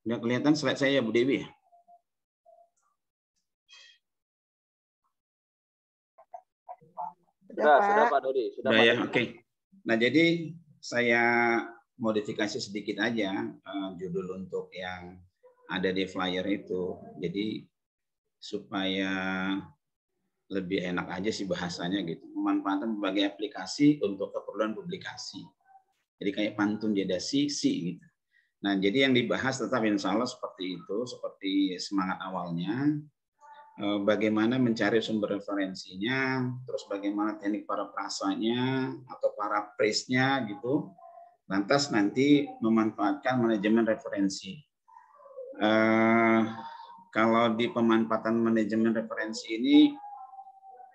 Udah kelihatan slide saya Bu Dewi ya? Sudah Pak Dodi. Sudah ya, Dodi. Oke. Nah, jadi saya modifikasi sedikit aja judul untuk yang ada di flyer itu. Jadi supaya lebih enak aja sih bahasanya gitu. Memanfaatkan berbagai aplikasi untuk keperluan publikasi. Jadi kayak pantun jedasi gitu. Nah, jadi yang dibahas tetap insya Allah seperti itu, seperti semangat awalnya. Bagaimana mencari sumber referensinya, terus bagaimana teknik para prasanya atau para praise-nya gitu. Lantas nanti memanfaatkan manajemen referensi. Kalau di pemanfaatan manajemen referensi ini,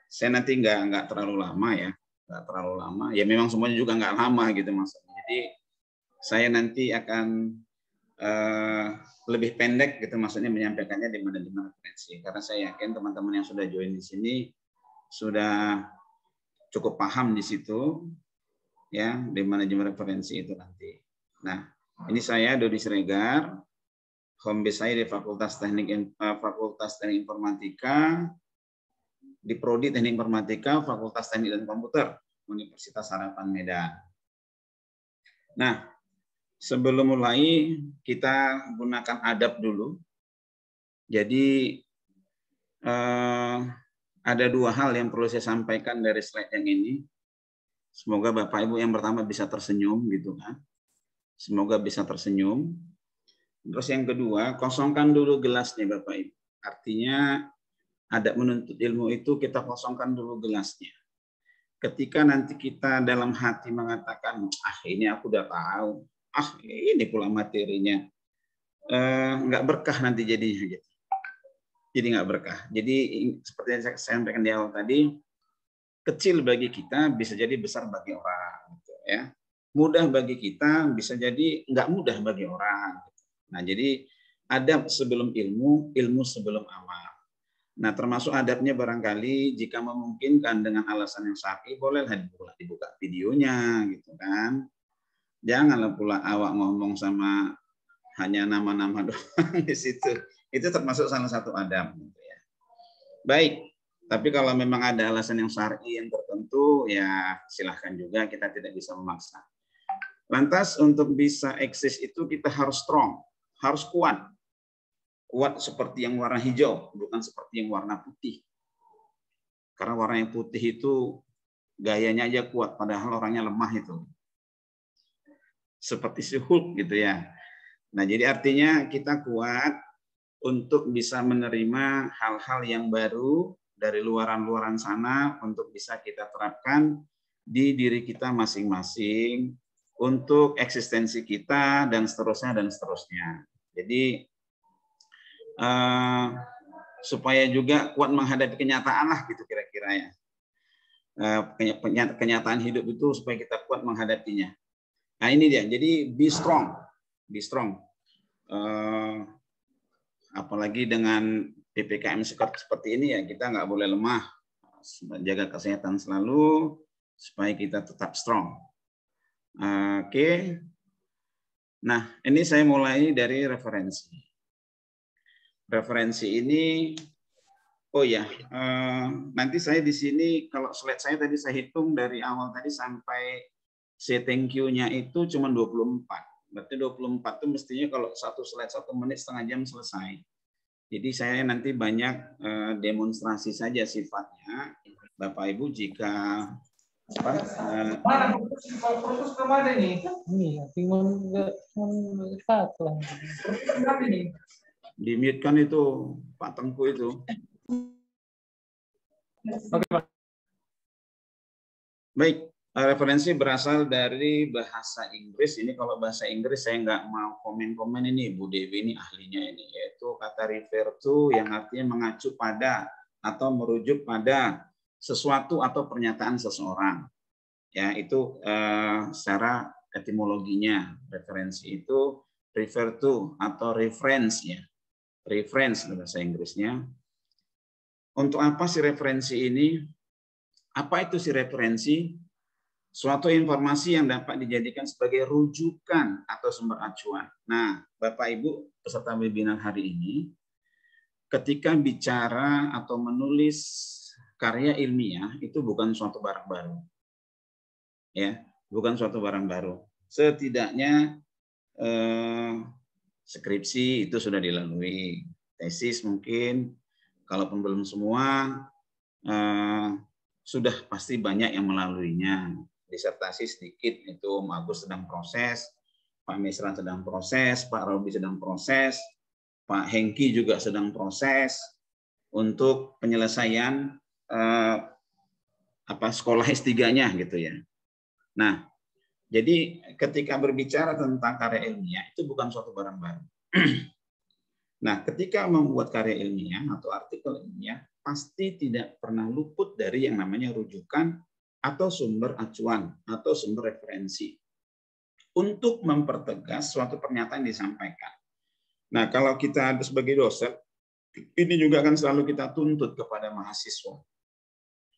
saya nanti nggak terlalu lama ya, nggak terlalu lama. Ya memang semuanya juga nggak lama gitu maksudnya. Jadi saya nanti akan lebih pendek gitu maksudnya menyampaikannya di manajemen referensi. Karena saya yakin teman-teman yang sudah join di sini sudah cukup paham di situ ya di manajemen referensi itu nanti. Nah, ini saya Dodi Siregar, home base saya di Fakultas Teknik Informatika, di Prodi Teknik Informatika, Fakultas Teknik dan Komputer, Universitas Harapan Medan. Nah, sebelum mulai kita gunakan adab dulu. Jadi ada dua hal yang perlu saya sampaikan dari slide yang ini. Semoga Bapak Ibu yang pertama bisa tersenyum gitu kan. Semoga bisa tersenyum. Terus yang kedua, kosongkan dulu gelasnya Bapak Ibu. Artinya adab menuntut ilmu itu kita kosongkan dulu gelasnya. Ketika nanti kita dalam hati mengatakan, ini aku udah tahu, ini pula materinya, nggak berkah nanti jadinya gitu. Jadi nggak berkah. Jadi seperti yang saya sampaikan di awal tadi, kecil bagi kita bisa jadi besar bagi orang, gitu, ya. Mudah bagi kita bisa jadi nggak mudah bagi orang. Nah, jadi adab sebelum ilmu, ilmu sebelum amal. Nah, termasuk adabnya barangkali jika memungkinkan dengan alasan yang syar'i, bolehlah dibuka videonya, gitu kan. Janganlah pula awak ngomong sama hanya nama-nama doang di situ. Itu termasuk salah satu adab. Gitu ya. Baik, tapi kalau memang ada alasan yang syar'i yang tertentu, ya silahkan juga, kita tidak bisa memaksa. Lantas untuk bisa eksis itu kita harus strong, harus kuat. Kuat seperti yang warna hijau, bukan seperti yang warna putih. Karena warna yang putih itu gayanya aja kuat, padahal orangnya lemah itu. Seperti si Hulk gitu ya. Nah, jadi artinya kita kuat untuk bisa menerima hal-hal yang baru dari luaran-luaran sana untuk bisa kita terapkan di diri kita masing-masing untuk eksistensi kita dan seterusnya dan seterusnya. Jadi supaya juga kuat menghadapi kenyataan lah gitu kira-kira ya. Kenyataan hidup itu supaya kita kuat menghadapinya. Nah ini dia, jadi be strong. Be strong. Apalagi dengan PPKM seperti ini ya, kita nggak boleh lemah. Jaga kesehatan selalu supaya kita tetap strong. Oke. Nah, ini saya mulai dari referensi. Referensi ini, oh ya, nanti saya di sini kalau slide saya tadi saya hitung dari awal tadi sampai say thank you-nya itu cuma 24. Berarti 24 itu mestinya kalau satu slide 1 menit setengah jam selesai. Jadi saya nanti banyak demonstrasi saja sifatnya. Bapak Ibu jika proses kemana nih? Di-mute-kan itu Pak Tengku itu. Oke, Pak. Baik, referensi berasal dari bahasa Inggris. Ini kalau bahasa Inggris saya nggak mau komen-komen ini, Bu Dewi ini ahlinya ini, yaitu kata refer to yang artinya mengacu pada atau merujuk pada sesuatu atau pernyataan seseorang. Ya, itu secara etimologinya. Referensi itu refer to atau reference ya. Reference bahasa Inggrisnya. Untuk apa sih referensi ini? Apa itu sih referensi? suatu informasi yang dapat dijadikan sebagai rujukan atau sumber acuan. Nah, Bapak Ibu peserta webinar hari ini, ketika bicara atau menulis karya ilmiah itu bukan suatu barang baru. Ya, bukan suatu barang baru. Setidaknya skripsi itu sudah dilalui, tesis mungkin, kalaupun belum semua, sudah pasti banyak yang melaluinya. Disertasi sedikit, itu Om Agus sedang proses, Pak Mesran sedang proses, Pak Robi sedang proses, Pak Hengki juga sedang proses untuk penyelesaian sekolah S3-nya gitu ya. Nah, jadi ketika berbicara tentang karya ilmiah itu bukan suatu barang baru. Nah, ketika membuat karya ilmiah atau artikel ilmiah pasti tidak pernah luput dari yang namanya rujukan atau sumber acuan atau sumber referensi untuk mempertegas suatu pernyataan yang disampaikan. Nah, kalau kita sebagai dosen, ini juga akan selalu kita tuntut kepada mahasiswa.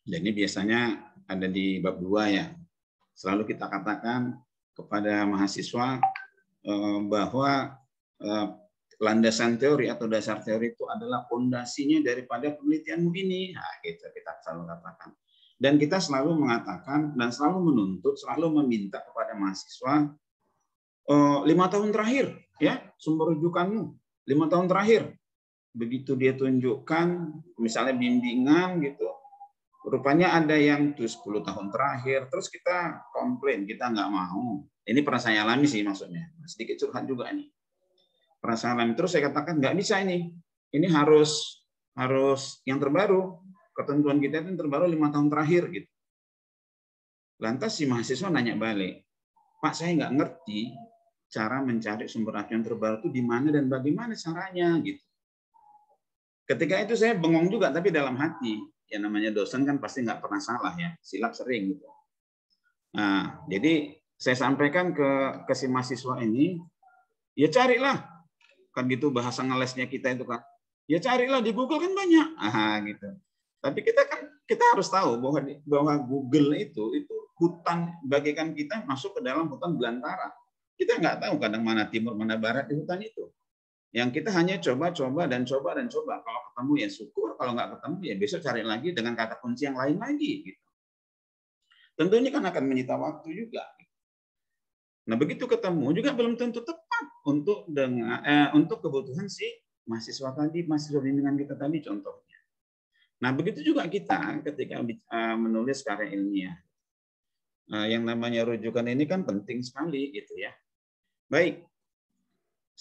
Dan ini biasanya ada di bab 2 ya. Selalu kita katakan kepada mahasiswa bahwa landasan teori atau dasar teori itu adalah fondasinya daripada penelitianmu ini. Nah, gitu kita selalu katakan. Dan kita selalu mengatakan dan selalu menuntut, selalu meminta kepada mahasiswa 5 tahun terakhir, ya sumber rujukanmu 5 tahun terakhir. Begitu dia tunjukkan, misalnya bimbingan gitu, rupanya ada yang tuh 10 tahun terakhir, terus kita komplain, kita nggak mau. Ini pernah saya alami sih maksudnya, sedikit curhat juga nih. Pernah saya alami, terus saya katakan nggak bisa ini harus yang terbaru. Ketentuan kita itu terbaru 5 tahun terakhir gitu. Lantas si mahasiswa nanya balik, Pak saya nggak ngerti cara mencari sumber acuan terbaru itu di mana dan bagaimana caranya gitu. Ketika itu saya bengong juga, tapi dalam hati, ya namanya dosen kan pasti nggak pernah salah ya, silap sering gitu. Nah, jadi saya sampaikan ke si mahasiswa ini, ya carilah, kan gitu bahasa ngelesnya kita itu kan, ya carilah di Google kan banyak, gitu. Tapi kita harus tahu bahwa Google itu hutan bagikan kita masuk ke dalam hutan belantara. Kita nggak tahu kadang mana timur mana barat di hutan itu. Yang kita hanya coba dan coba. Kalau ketemu ya syukur, kalau nggak ketemu ya besok cari lagi dengan kata kunci yang lain lagi. Gitu. Tentunya kan akan menyita waktu juga. Nah begitu ketemu juga belum tentu tepat untuk kebutuhan si mahasiswa tadi, mahasiswa bimbingan kita tadi contohnya. Nah, begitu juga kita ketika menulis karya ilmiah. Yang namanya rujukan ini kan penting sekali gitu ya. Baik.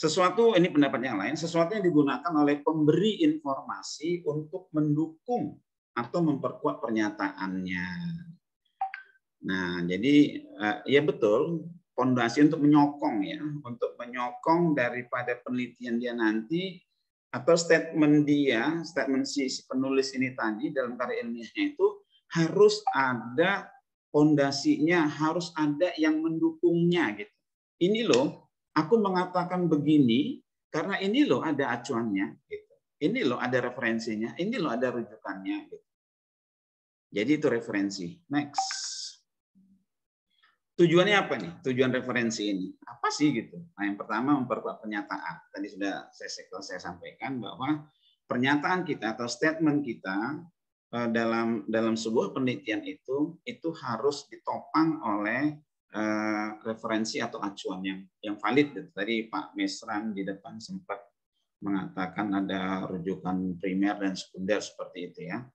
Ini pendapat yang lain, sesuatu yang digunakan oleh pemberi informasi untuk mendukung atau memperkuat pernyataannya. Nah, jadi ya betul, fondasi untuk menyokong daripada penelitian dia nanti atau statement si penulis ini tadi dalam karya ilmiahnya itu harus ada fondasinya, harus ada yang mendukungnya gitu. Ini loh, aku mengatakan begini karena ini loh ada acuannya gitu. Ini loh ada referensinya, ini loh ada rujukannya gitu. Jadi itu referensi. Next. Tujuannya apa nih? Tujuan referensi ini apa sih gitu? Nah, yang pertama memperkuat pernyataan. Tadi sudah saya sampaikan bahwa pernyataan kita atau statement kita dalam sebuah penelitian itu harus ditopang oleh referensi atau acuan yang valid. Tadi Pak Mesran di depan sempat mengatakan ada rujukan primer dan sekunder seperti itu ya.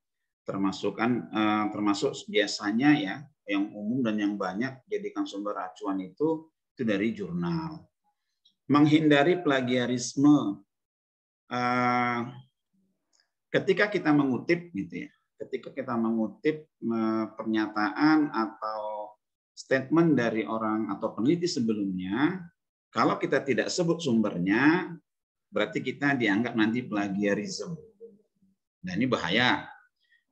Termasuk biasanya ya yang umum dan yang banyak jadikan sumber acuan itu dari jurnal. Menghindari plagiarisme. Ketika kita mengutip gitu ya, ketika kita mengutip pernyataan atau statement dari orang atau peneliti sebelumnya, kalau kita tidak sebut sumbernya, berarti kita dianggap nanti plagiarisme. Nah ini bahaya.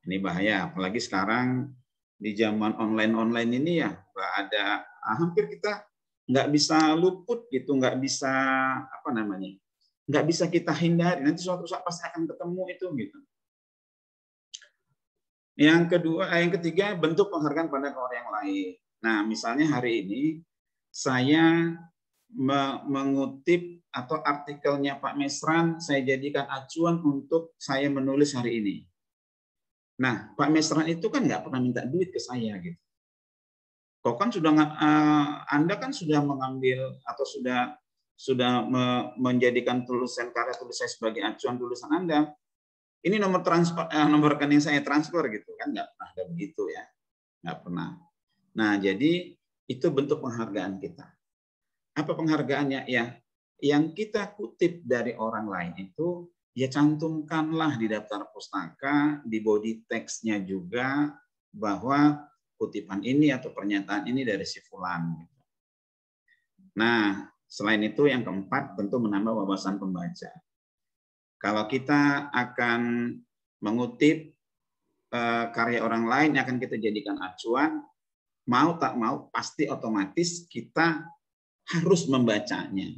Ini bahaya, apalagi sekarang di zaman online ini ya, ada hampir kita nggak bisa luput gitu, nggak bisa nggak bisa kita hindari. Nanti suatu saat pasti akan ketemu itu gitu. Yang ketiga bentuk penghargaan pada orang yang lain. Nah, misalnya hari ini saya mengutip atau artikelnya Pak Mesran, saya jadikan acuan untuk saya menulis hari ini. Nah, Pak Mesran itu kan nggak pernah minta duit ke saya gitu. Kok kan sudah Anda kan sudah mengambil atau sudah menjadikan tulisan karya tulis saya sebagai acuan tulisan Anda. Ini nomor transfer, nomor rekening saya transfer gitu kan, nggak pernah ada begitu ya, nggak pernah. Nah, jadi itu bentuk penghargaan kita. Apa penghargaannya? Ya, yang kita kutip dari orang lain itu, ya cantumkanlah di daftar pustaka, di body text-nya juga, bahwa kutipan ini atau pernyataan ini dari si fulan. Nah, selain itu yang keempat tentu menambah wawasan pembaca. Kalau kita akan mengutip karya orang lain yang akan kita jadikan acuan, mau tak mau pasti otomatis kita harus membacanya.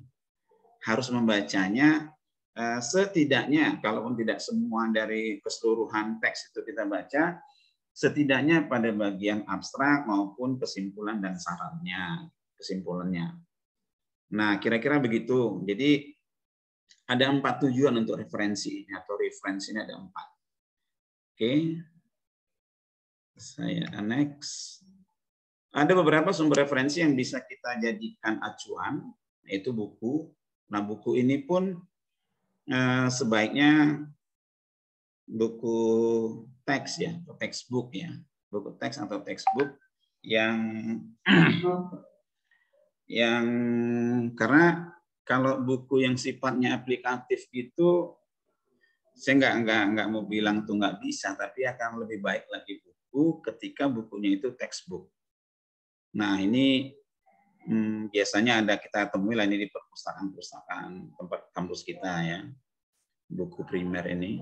Harus membacanya setidaknya, kalaupun tidak semua dari keseluruhan teks itu kita baca, setidaknya pada bagian abstrak maupun kesimpulan dan sarannya, kesimpulannya. Nah, kira-kira begitu. Jadi ada 4 tujuan untuk referensi ini, atau referensi ini ada 4. Oke. Saya next. Ada beberapa sumber referensi yang bisa kita jadikan acuan, yaitu buku. Nah, buku ini pun sebaiknya buku teks ya, atau textbook ya, buku teks atau textbook yang karena kalau buku yang sifatnya aplikatif itu saya nggak mau bilang tuh nggak bisa, tapi akan lebih baik lagi buku ketika bukunya itu textbook. Nah, ini biasanya ada kita temui lah ini di perpustakaan tempat kampus kita ya, buku primer ini,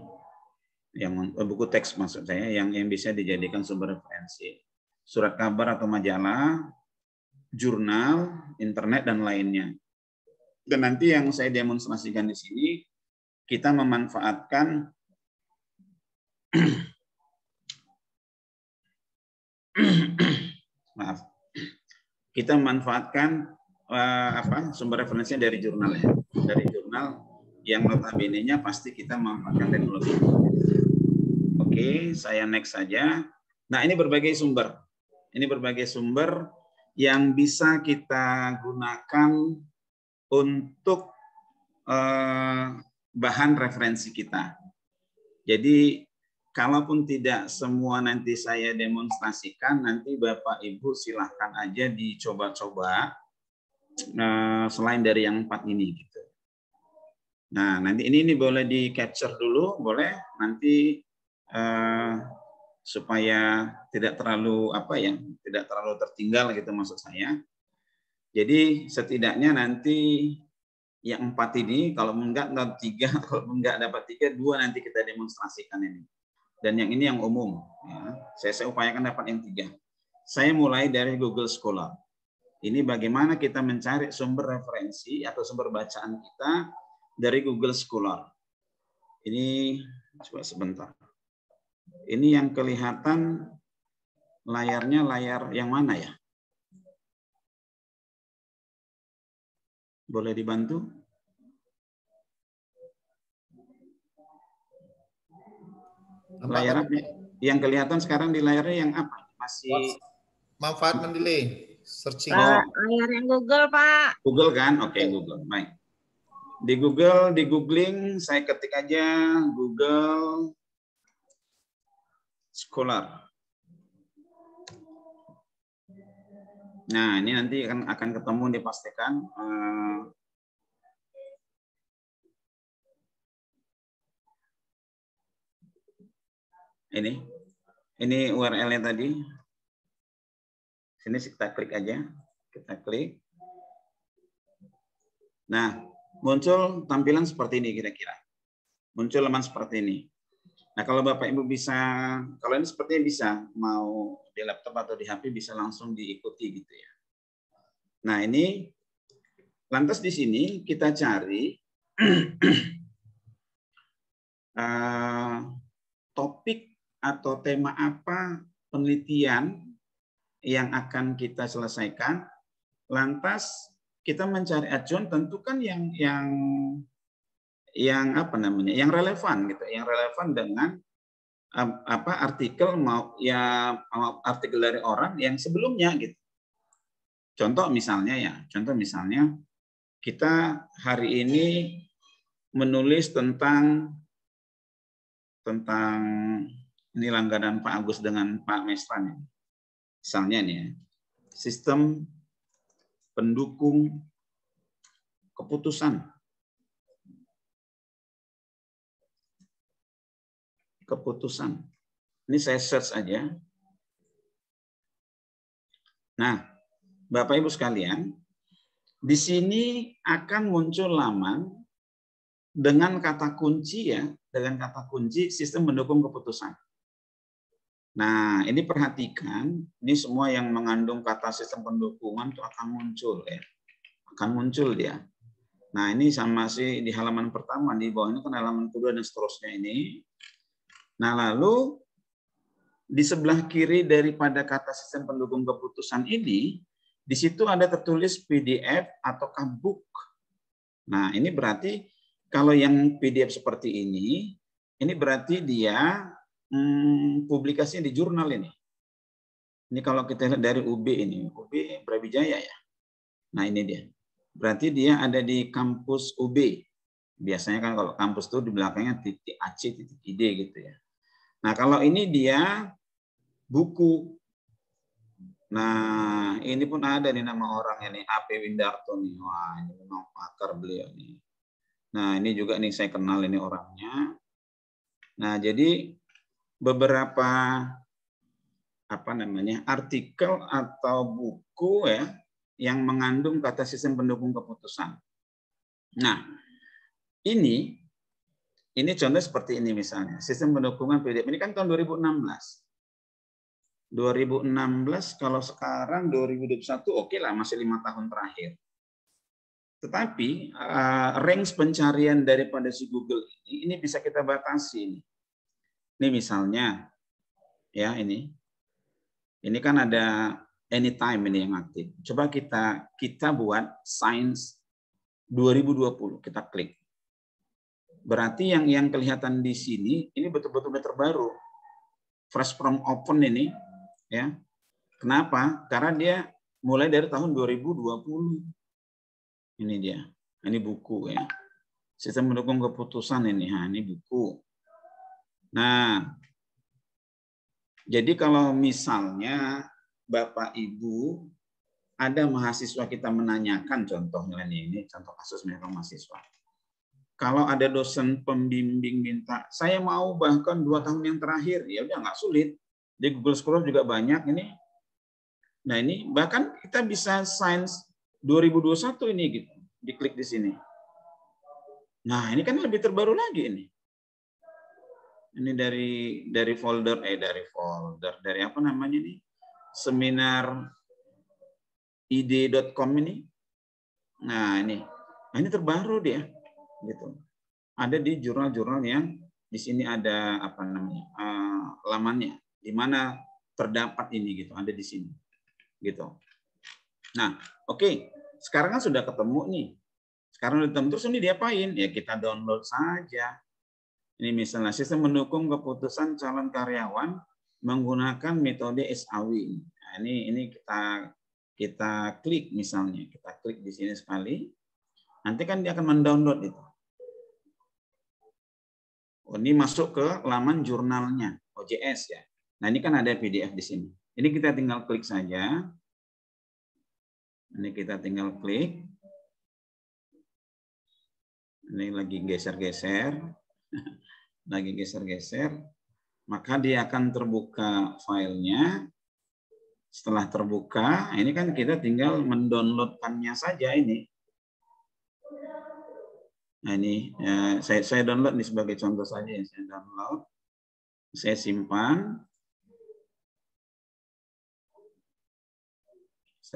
yang buku teks maksud saya, yang bisa dijadikan sumber referensi, surat kabar atau majalah, jurnal, internet dan lainnya. Dan nanti yang saya demonstrasikan di sini, kita memanfaatkan maaf. Kita memanfaatkan sumber referensinya dari jurnal ya. Dari jurnal yang notabene-nya pasti kita memanfaatkan teknologi. Oke, saya next saja. Nah, ini berbagai sumber. Ini berbagai sumber yang bisa kita gunakan untuk bahan referensi kita. Jadi kalaupun tidak semua nanti saya demonstrasikan, nanti Bapak Ibu silahkan aja dicoba-coba selain dari yang 4 ini gitu. Nah, nanti ini boleh di capture dulu, boleh nanti supaya tidak terlalu tidak terlalu tertinggal gitu maksud saya. Jadi setidaknya nanti yang 4 ini, kalau enggak 3, kalau enggak dapat 3, 2 nanti kita demonstrasikan ini. Dan yang ini yang umum. Ya. Saya upayakan dapat yang 3. Saya mulai dari Google Scholar. Ini bagaimana kita mencari sumber referensi atau sumber bacaan kita dari Google Scholar. Ini coba sebentar. Ini yang kelihatan layarnya layar yang mana ya? Boleh dibantu? Layar yang kelihatan sekarang di layarnya yang apa? Masih manfaat mendelay searching. Layar yang Google, Pak. Google kan? Oke, Google. Baik. Di Google, di googling saya ketik aja Google Scholar. Nah, ini nanti akan ketemu dipastikan. Ini URL-nya tadi. Sini kita klik aja. Kita klik. Nah, muncul tampilan seperti ini kira-kira. Muncul halaman seperti ini. Nah, kalau Bapak Ibu bisa, kalau ini sepertinya bisa, mau di laptop atau di HP bisa langsung diikuti gitu ya. Nah, ini lantas di sini kita cari topik atau tema apa penelitian yang akan kita selesaikan. Lantas kita mencari acuan, tentu kan yang apa namanya, yang relevan gitu, yang relevan dengan artikel artikel dari orang yang sebelumnya gitu. Contoh misalnya kita hari ini menulis tentang ini langganan Pak Agus dengan Pak Mesran. Misalnya nih ya, sistem pendukung keputusan. Ini saya search aja. Nah, Bapak Ibu sekalian, di sini akan muncul laman dengan kata kunci ya, dengan kata kunci sistem pendukung keputusan. Nah, ini perhatikan, ini semua yang mengandung kata sistem pendukungan itu akan muncul ya. Akan muncul dia. Nah, ini sama sih di halaman pertama, di bawah ini kan halaman kedua dan seterusnya ini. Nah, lalu di sebelah kiri daripada kata sistem pendukung keputusan ini, di situ ada tertulis PDF ataukah book. Nah, ini berarti kalau yang PDF seperti ini berarti dia publikasinya di jurnal ini. Ini kalau kita lihat dari UB ini, UB Brawijaya ya. Nah, ini dia. Berarti dia ada di kampus UB. Biasanya kan kalau kampus itu di belakangnya titik AC, titik ID gitu ya. Nah, kalau ini dia buku. Nah, ini pun ada nih nama orangnya nih, AP Windarto nih. Wah, ini memang pakar beliau nih. Nah, ini juga nih saya kenal ini orangnya. Nah, jadi beberapa artikel atau buku ya yang mengandung kata sistem pendukung keputusan. Nah, ini contoh seperti ini misalnya, sistem pendukungan PDF. Ini kan tahun 2016. 2016 kalau sekarang 2021 oke lah, masih 5 tahun terakhir. Tetapi range pencarian daripada si Google ini bisa kita batasi. Ini misalnya ya ini kan ada anytime ini yang aktif. Coba kita buat Science 2020, kita klik. Berarti yang kelihatan di sini ini betul-betul terbaru. Fresh from open ini ya. Kenapa? Karena dia mulai dari tahun 2020. Ini dia. Ini buku ya. Sistem pendukung keputusan ini. Nah, ini buku. Nah, jadi kalau misalnya Bapak Ibu ada mahasiswa kita menanyakan, contohnya ini contoh kasus mereka mahasiswa. Kalau ada dosen pembimbing minta, saya mau bahkan 2 tahun yang terakhir, ya udah nggak sulit. Di Google Scholar juga banyak ini. Nah ini bahkan kita bisa Science 2021 ini gitu, diklik di sini. Nah ini kan lebih terbaru lagi ini. Ini dari folder dari apa namanya nih? Seminar id.com ini. Nah ini terbaru dia. Gitu. Ada di jurnal-jurnal yang di sini ada apa namanya lamannya, di mana terdapat ini gitu, ada di sini, gitu. Nah, oke, sekarang kan sudah ketemu nih. Sekarang udah ketemu, terus ini diapain? Ya kita download saja. Ini misalnya sistem mendukung keputusan calon karyawan menggunakan metode SAWI. Nah, ini kita klik misalnya, kita klik di sini sekali. Nanti kan dia akan mendownload itu. Oh, ini masuk ke laman jurnalnya, OJS ya. Nah, ini kan ada PDF di sini. Ini kita tinggal klik saja. Ini kita tinggal klik. Ini lagi geser-geser. Lagi geser-geser. Maka dia akan terbuka filenya. Setelah terbuka, ini kan kita tinggal mendownloadkannya saja ini. Nah ini saya download nih sebagai contoh saja ya, saya download, saya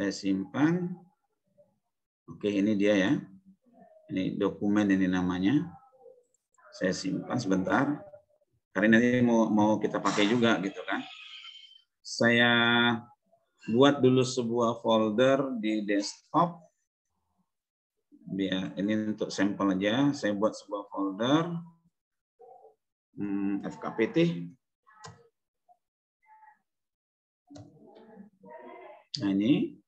simpan, oke ini dia ya, ini dokumen ini namanya, saya simpan sebentar, karena nanti mau kita pakai juga gitu kan, saya buat dulu sebuah folder di desktop. Biar ini untuk sampel aja, saya buat sebuah folder FKPT. Nah ini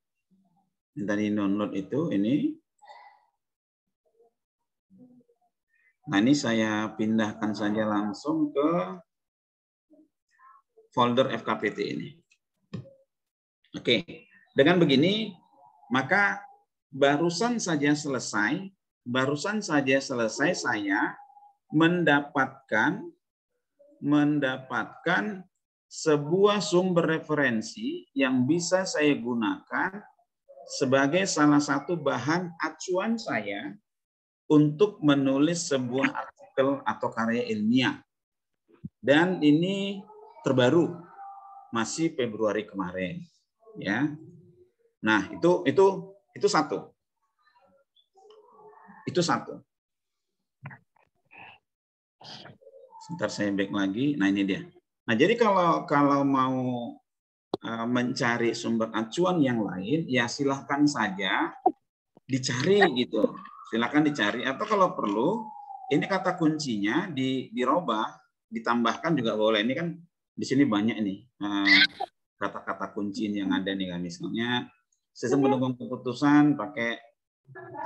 yang tadi download itu ini. Nah ini saya pindahkan saja langsung ke folder FKPT ini. Oke, dengan begini maka barusan saja selesai saya mendapatkan sebuah sumber referensi yang bisa saya gunakan sebagai salah satu bahan acuan saya untuk menulis sebuah artikel atau karya ilmiah. Dan ini terbaru, masih Februari kemarin, ya. Nah, itu satu. Itu satu. Sebentar saya back lagi. Nah, ini dia. Nah, jadi kalau mau mencari sumber acuan yang lain, ya silahkan saja dicari gitu. Silahkan dicari. Atau kalau perlu, ini kata kuncinya dirubah, ditambahkan juga boleh. Ini kan di sini banyak nih kata-kata kunci yang ada nih. Misalnya sistem pendukung keputusan pakai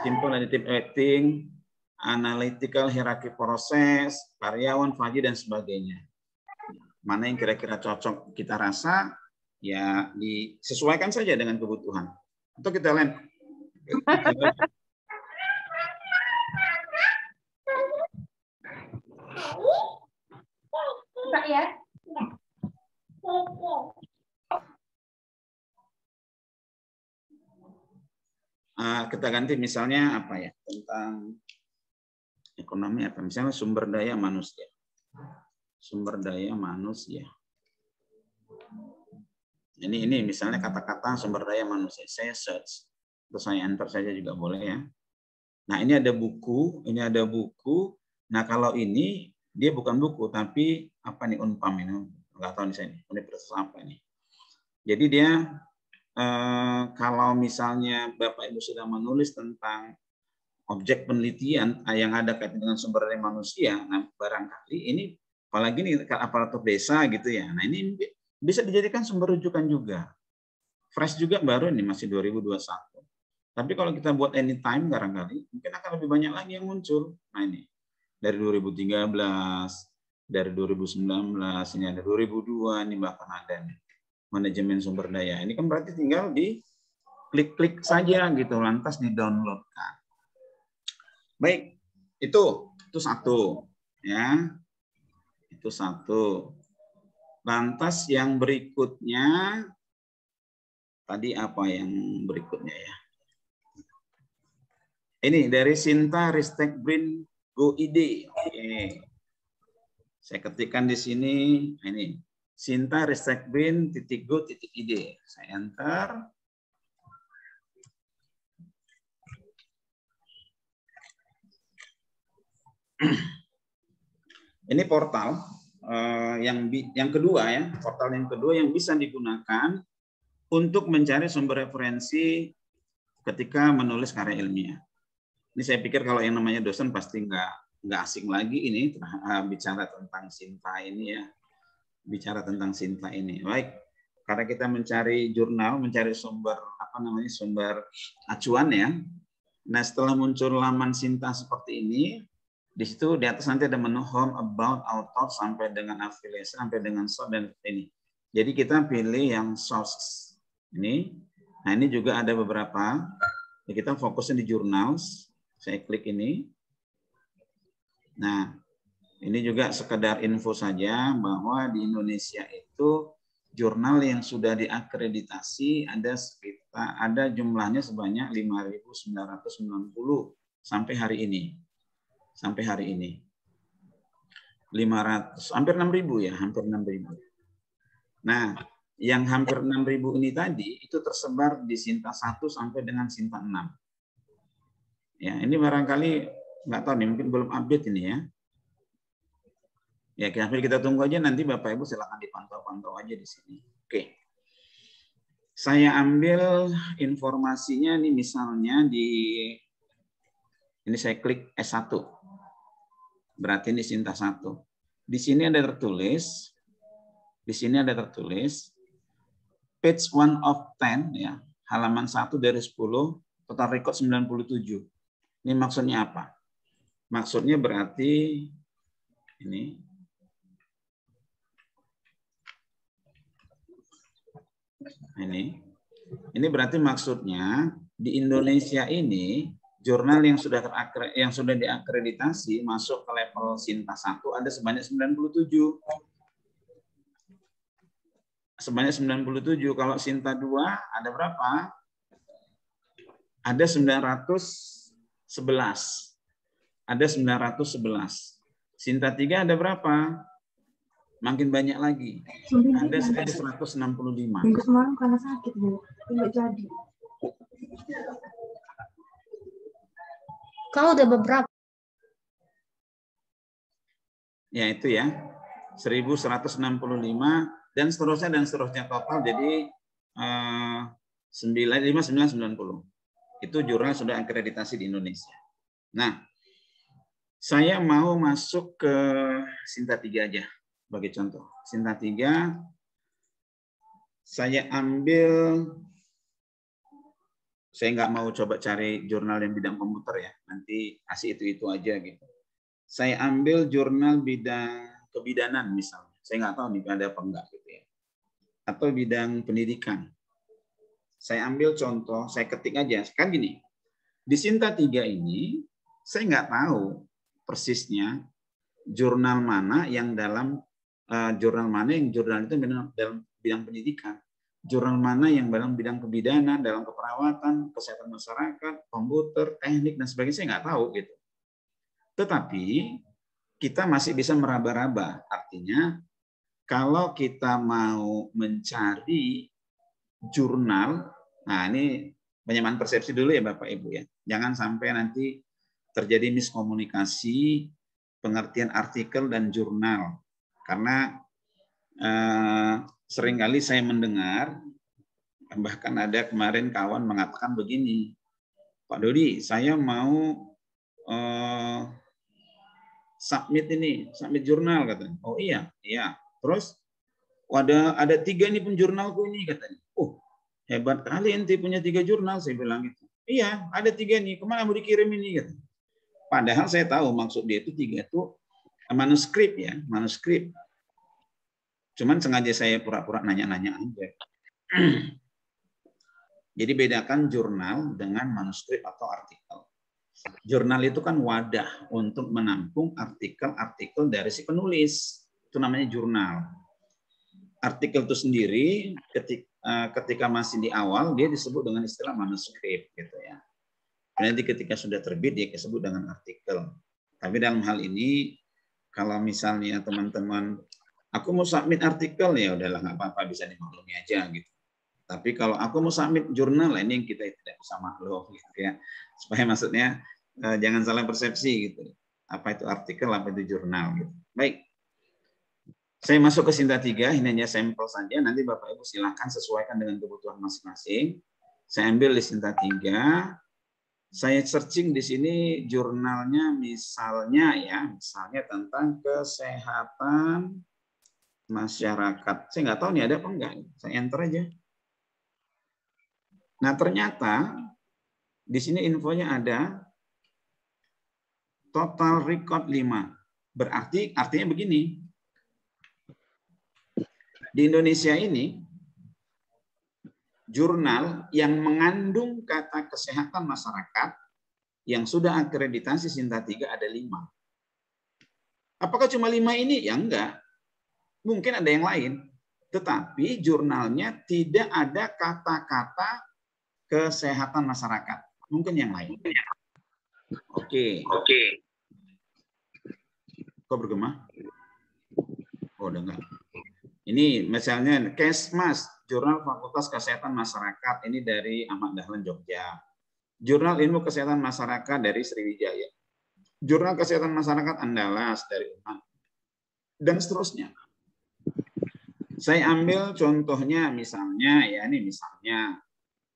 simple additive editing, analytical hierarchy proses, karyawan, faji, dan sebagainya. Mana yang kira-kira cocok kita rasa, ya disesuaikan saja dengan kebutuhan. Atau kita lihat. Ya. Kita ganti misalnya apa ya, tentang ekonomi apa, misalnya sumber daya manusia. Sumber daya manusia. Ini misalnya kata-kata sumber daya manusia. Saya search, terus saya enter saja juga boleh ya. Nah ini ada buku, Nah kalau ini dia bukan buku, tapi apa nih, Unpam ini, nggak tahu di sini universitas apa ini. Jadi dia kalau misalnya Bapak Ibu sudah menulis tentang objek penelitian yang ada kaitan dengan sumber daya manusia, nah barangkali ini apalagi nih aparatur desa gitu ya. Nah ini bisa dijadikan sumber rujukan juga. Fresh juga baru ini masih 2021. Tapi kalau kita buat anytime barangkali mungkin akan lebih banyak lagi yang muncul. Nah ini dari 2013, dari 2019, ini ada 2002, ini bahkan ada nih manajemen sumber daya. Ini kan berarti tinggal di klik-klik saja gitu, lantas di-downloadkan. Baik, itu satu ya. Itu satu. Lantas yang berikutnya tadi apa yang berikutnya ya? Ini dari Sinta Ristek Brin Go ID. Oke. Saya ketikkan di sini. Ini Sinta Ristek Brin .go.id. Saya enter. Ini portal yang kedua ya, portal yang kedua yang bisa digunakan untuk mencari sumber referensi ketika menulis karya ilmiah. Ini saya pikir kalau yang namanya dosen pasti nggak asing lagi ini bicara tentang Sinta ini ya, bicara tentang Sinta ini. Baik, karena kita mencari jurnal, mencari sumber sumber acuan ya. Nah setelah muncul laman Sinta seperti ini, di situ di atas nanti ada menu home, about, author, sampai dengan affiliation, sampai dengan source dan ini. Jadi kita pilih yang sources ini. Nah ini juga ada beberapa. Ya, kita fokusnya di journals. Saya klik ini. Nah ini juga sekedar info saja bahwa di Indonesia itu jurnal yang sudah diakreditasi ada jumlahnya sebanyak 5.990 sampai hari ini. Sampai hari ini 500, hampir 6.000 ya, hampir 6.000. Nah, yang hampir 6.000 ini tadi itu tersebar di Sinta 1 sampai dengan Sinta 6. Ya, ini barangkali nggak tahu nih, mungkin belum update ini ya. Ya, kita tunggu aja nanti Bapak Ibu silakan dipantau-pantau aja di sini. Oke. Saya ambil informasinya nih misalnya ini saya klik S1. Berarti ini Sinta 1. Di sini ada tertulis page 1 of 10 ya, halaman 1 dari 10, total record 97. Ini maksudnya apa? Maksudnya berarti ini berarti maksudnya di Indonesia ini jurnal yang sudah diakreditasi masuk ke level Sinta 1 ada sebanyak 97. Sebanyak 97. Kalau Sinta 2 ada berapa? Ada 911. Ada 911. Sinta 3 ada berapa? Makin banyak lagi. Ada 1165. Minggu semalam karena sakit, Bu. Enggak jadi. Kau udah beberapa. Ya itu ya. 1165 dan seterusnya total jadi 5990. Itu jurnal sudah akreditasi di Indonesia. Nah, saya mau masuk ke Sinta 3 aja sebagai contoh. Sinta 3 saya nggak mau coba cari jurnal yang bidang komputer ya. Nanti kasih itu aja gitu. Saya ambil jurnal bidang kebidanan misalnya. Saya nggak tahu nih ada apa enggak gitu ya. Atau bidang pendidikan. Saya ambil contoh, saya ketik aja. Kan gini, di Sinta 3 ini saya nggak tahu persisnya jurnal mana yang jurnal itu dalam bidang pendidikan. Jurnal mana yang dalam bidang kebidanan, dalam keperawatan, kesehatan masyarakat, komputer, teknik, dan sebagainya, saya nggak tahu gitu. Tetapi kita masih bisa meraba-raba. Artinya, kalau kita mau mencari jurnal, nah ini penyamaan persepsi dulu ya Bapak Ibu ya. Jangan sampai nanti terjadi miskomunikasi pengertian artikel dan jurnal. Karena seringkali saya mendengar, bahkan ada kemarin kawan mengatakan begini, Pak Dodi, saya mau submit jurnal katanya. Oh iya. Terus ada 3 nih penjurnalku ini katanya. Oh hebat kali ente punya 3 jurnal, saya bilang gitu. Iya ada 3 nih, kemana mau dikirim ini katanya. Padahal saya tahu maksud dia itu 3 itu manuskrip ya, manuskrip. Cuman sengaja saya pura-pura nanya-nanya aja. Jadi bedakan jurnal dengan manuskrip atau artikel. Jurnal itu kan wadah untuk menampung artikel-artikel dari si penulis. Itu namanya jurnal. Artikel itu sendiri ketika masih di awal dia disebut dengan istilah manuskrip gitu ya. Nanti ketika sudah terbit dia disebut dengan artikel. Tapi dalam hal ini kalau misalnya teman-teman aku mau submit artikel ya udahlah nggak apa-apa bisa dimaklumi aja gitu. Tapi kalau aku mau submit jurnal ini yang kita tidak bisa maklum gitu ya. Supaya maksudnya jangan salah persepsi gitu. Apa itu artikel, apa itu jurnal gitu. Baik. Saya masuk ke Sinta 3, ini hanya sampel saja. Nanti Bapak Ibu silakan sesuaikan dengan kebutuhan masing-masing. Saya ambil di Sinta 3. Saya searching di sini jurnalnya misalnya tentang kesehatan masyarakat. Saya nggak tahu nih ada apa enggak. Saya enter aja. Nah, ternyata di sini infonya ada total record 5. Berarti artinya begini. Di Indonesia ini jurnal yang mengandung kata kesehatan masyarakat yang sudah akreditasi Sinta 3 ada 5. Apakah cuma 5 ini? Ya enggak. Mungkin ada yang lain. Tetapi jurnalnya tidak ada kata-kata kesehatan masyarakat. Mungkin yang lain. Oke. Kok bergema? Oh, udah enggak. Ini misalnya Kesmas, Jurnal Fakultas Kesehatan Masyarakat. Ini dari Ahmad Dahlan, Jogja. Jurnal Ilmu Kesehatan Masyarakat dari Sriwijaya. Jurnal Kesehatan Masyarakat Andalas dari UNAM. Dan seterusnya. Saya ambil contohnya misalnya ya, ini misalnya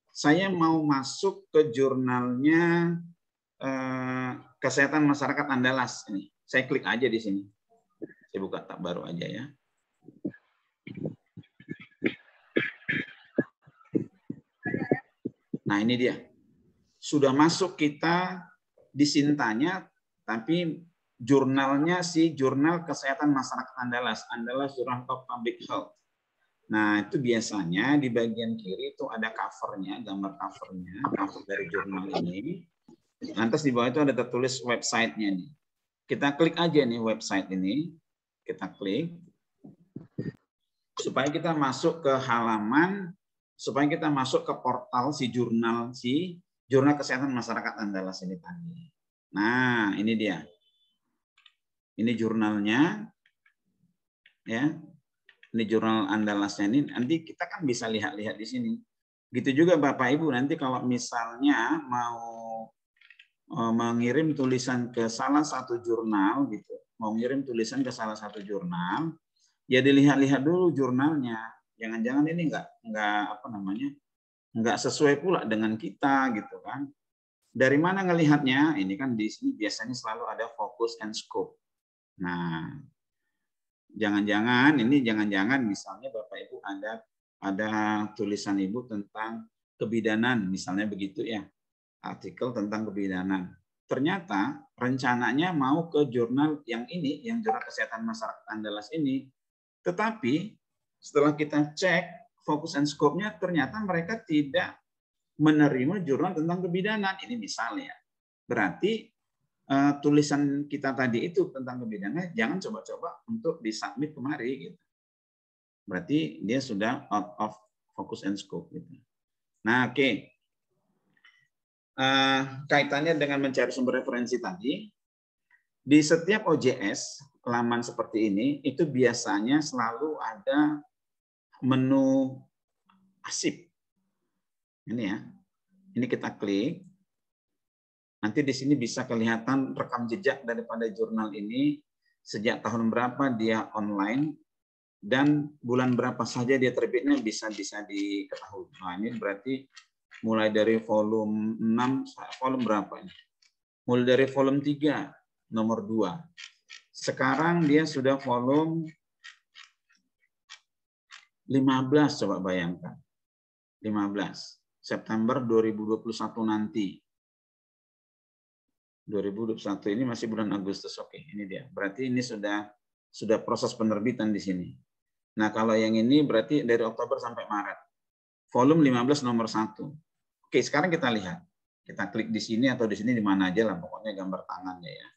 saya mau masuk ke jurnalnya Kesehatan Masyarakat Andalas ini. Saya klik aja di sini. Saya buka tab baru aja ya. Nah, ini dia. Sudah masuk kita di Sintanya, tapi jurnalnya si Jurnal Kesehatan Masyarakat Andalas, Andalas Journal of Public Health. Nah, itu biasanya di bagian kiri itu ada covernya, gambar covernya, cover dari jurnal ini. Lantas di bawah itu ada tertulis websitenya nih. Kita klik aja nih website ini. Kita klik. Supaya kita masuk ke halaman, supaya kita masuk ke portal si Jurnal Kesehatan Masyarakat Andalas ini tadi. Nah, ini dia. Ini jurnalnya. Ya. Ini jurnal Andalasnya ini, nanti kita kan bisa lihat-lihat di sini. Gitu juga Bapak Ibu, nanti kalau misalnya mau mengirim tulisan ke salah satu jurnal gitu, mau ngirim tulisan ke salah satu jurnal, ya dilihat-lihat dulu jurnalnya. Jangan-jangan ini nggak sesuai pula dengan kita gitu kan. Dari mana ngelihatnya? Ini kan di sini biasanya selalu ada focus and scope. Nah, jangan-jangan misalnya Bapak Ibu ada tulisan Ibu tentang kebidanan misalnya begitu ya, artikel tentang kebidanan. Ternyata rencananya mau ke jurnal yang ini, yang Jurnal Kesehatan Masyarakat Andalas ini, tetapi setelah kita cek fokus and scope-nya ternyata mereka tidak menerima jurnal tentang kebidanan. Ini misalnya. Berarti tulisan kita tadi itu tentang kebidanan jangan coba-coba untuk disubmit kemari gitu. Berarti dia sudah out of focus and scope gitu. Nah, oke. Kaitannya dengan mencari sumber referensi tadi, di setiap OJS laman seperti ini itu biasanya selalu ada menu arsip. Ini ya. Ini kita klik. Nanti di sini bisa kelihatan rekam jejak daripada jurnal ini, sejak tahun berapa dia online, dan bulan berapa saja dia terbitnya bisa diketahui. Nah, ini berarti mulai dari volume 6, volume berapa ini? Mulai dari volume 3, nomor 2. Sekarang dia sudah volume 15, coba bayangkan. 15, September 2021 nanti. 2021 ini masih bulan Agustus. Oke, ini dia. Berarti ini sudah proses penerbitan di sini. Nah, kalau yang ini berarti dari Oktober sampai Maret. Volume 15 nomor 1. Oke, sekarang kita lihat. Kita klik di sini atau di sini di mana aja lah, pokoknya gambar tangannya ya.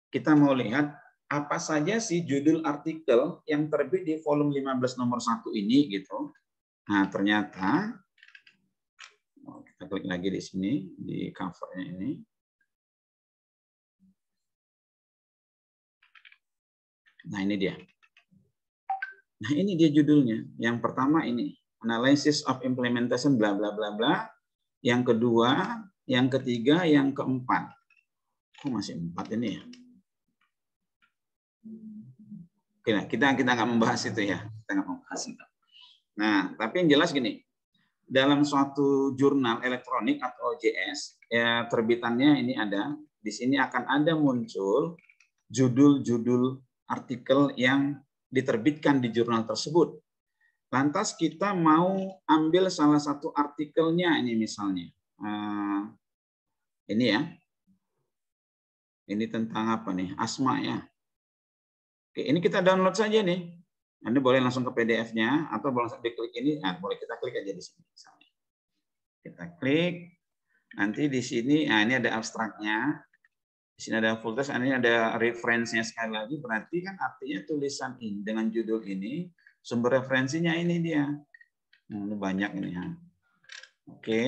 Kita mau lihat apa saja sih judul artikel yang terbit di volume 15 nomor 1 ini gitu. Nah, ternyata kita klik lagi di sini di covernya ini. Nah, ini dia. Nah, ini dia judulnya. Yang pertama ini, Analysis of Implementation bla bla bla bla. Yang kedua, yang ketiga, yang keempat. Kok masih 4 ini ya? Oke, nah, kita nggak membahas itu ya. Kita nggak membahas itu. Nah, tapi yang jelas gini. Dalam suatu jurnal elektronik atau OJS, ya terbitannya ini ada. Di sini akan ada muncul judul-judul artikel yang diterbitkan di jurnal tersebut. Lantas kita mau ambil salah satu artikelnya ini misalnya. Ini ya. Ini tentang apa nih? Asma ya. Oke, ini kita download saja nih. Anda boleh langsung ke PDF-nya atau boleh langsung diklik ini. Nah, boleh kita klik aja di sini misalnya. Kita klik. Nanti di sini, nah ini ada abstraknya. Di sini ada full text, ini ada referensinya sekali lagi, berarti kan artinya tulisan ini dengan judul ini, sumber referensinya ini dia. Ini banyak ini ya. Oke.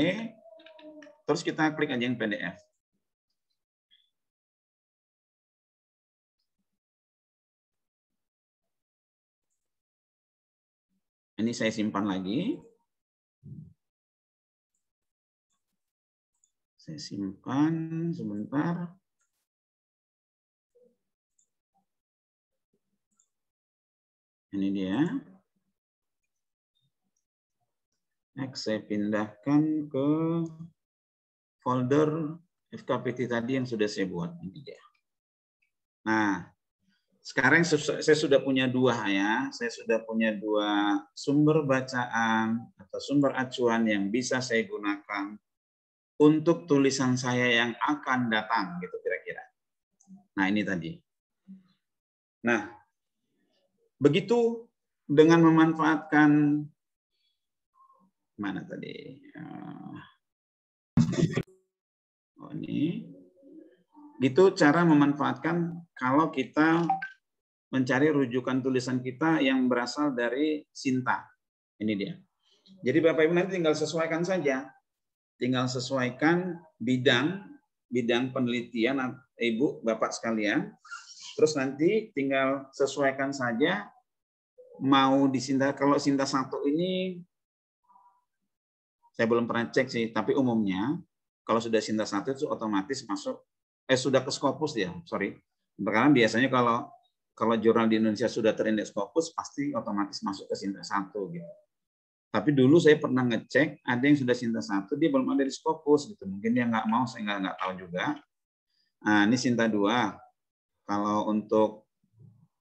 Terus kita klik aja yang PDF. Ini saya simpan lagi. Saya simpan sebentar. Ini dia. Next, saya pindahkan ke folder FKPT tadi yang sudah saya buat. Ini dia. Nah, sekarang saya sudah punya dua ya. Saya sudah punya dua sumber bacaan atau sumber acuan yang bisa saya gunakan untuk tulisan saya yang akan datang, gitu kira-kira. Nah, ini tadi. Nah, begitu dengan memanfaatkan mana tadi? Oh, ini. Gitu cara memanfaatkan kalau kita mencari rujukan tulisan kita yang berasal dari Sinta. Ini dia. Jadi Bapak Ibu nanti tinggal sesuaikan saja. Tinggal sesuaikan bidang penelitian Ibu, Bapak sekalian. Terus nanti tinggal sesuaikan saja mau di Sinta. Kalau Sinta 1 ini saya belum pernah cek sih, tapi umumnya kalau sudah Sinta 1 itu otomatis masuk sudah ke Scopus ya, sorry. Karena biasanya kalau jurnal di Indonesia sudah terindeks Scopus pasti otomatis masuk ke Sinta 1 gitu. Tapi dulu saya pernah ngecek ada yang sudah Sinta 1 dia belum ada di Scopus gitu. Mungkin dia nggak mau, saya nggak tahu juga. Nah, ini Sinta 2. Kalau untuk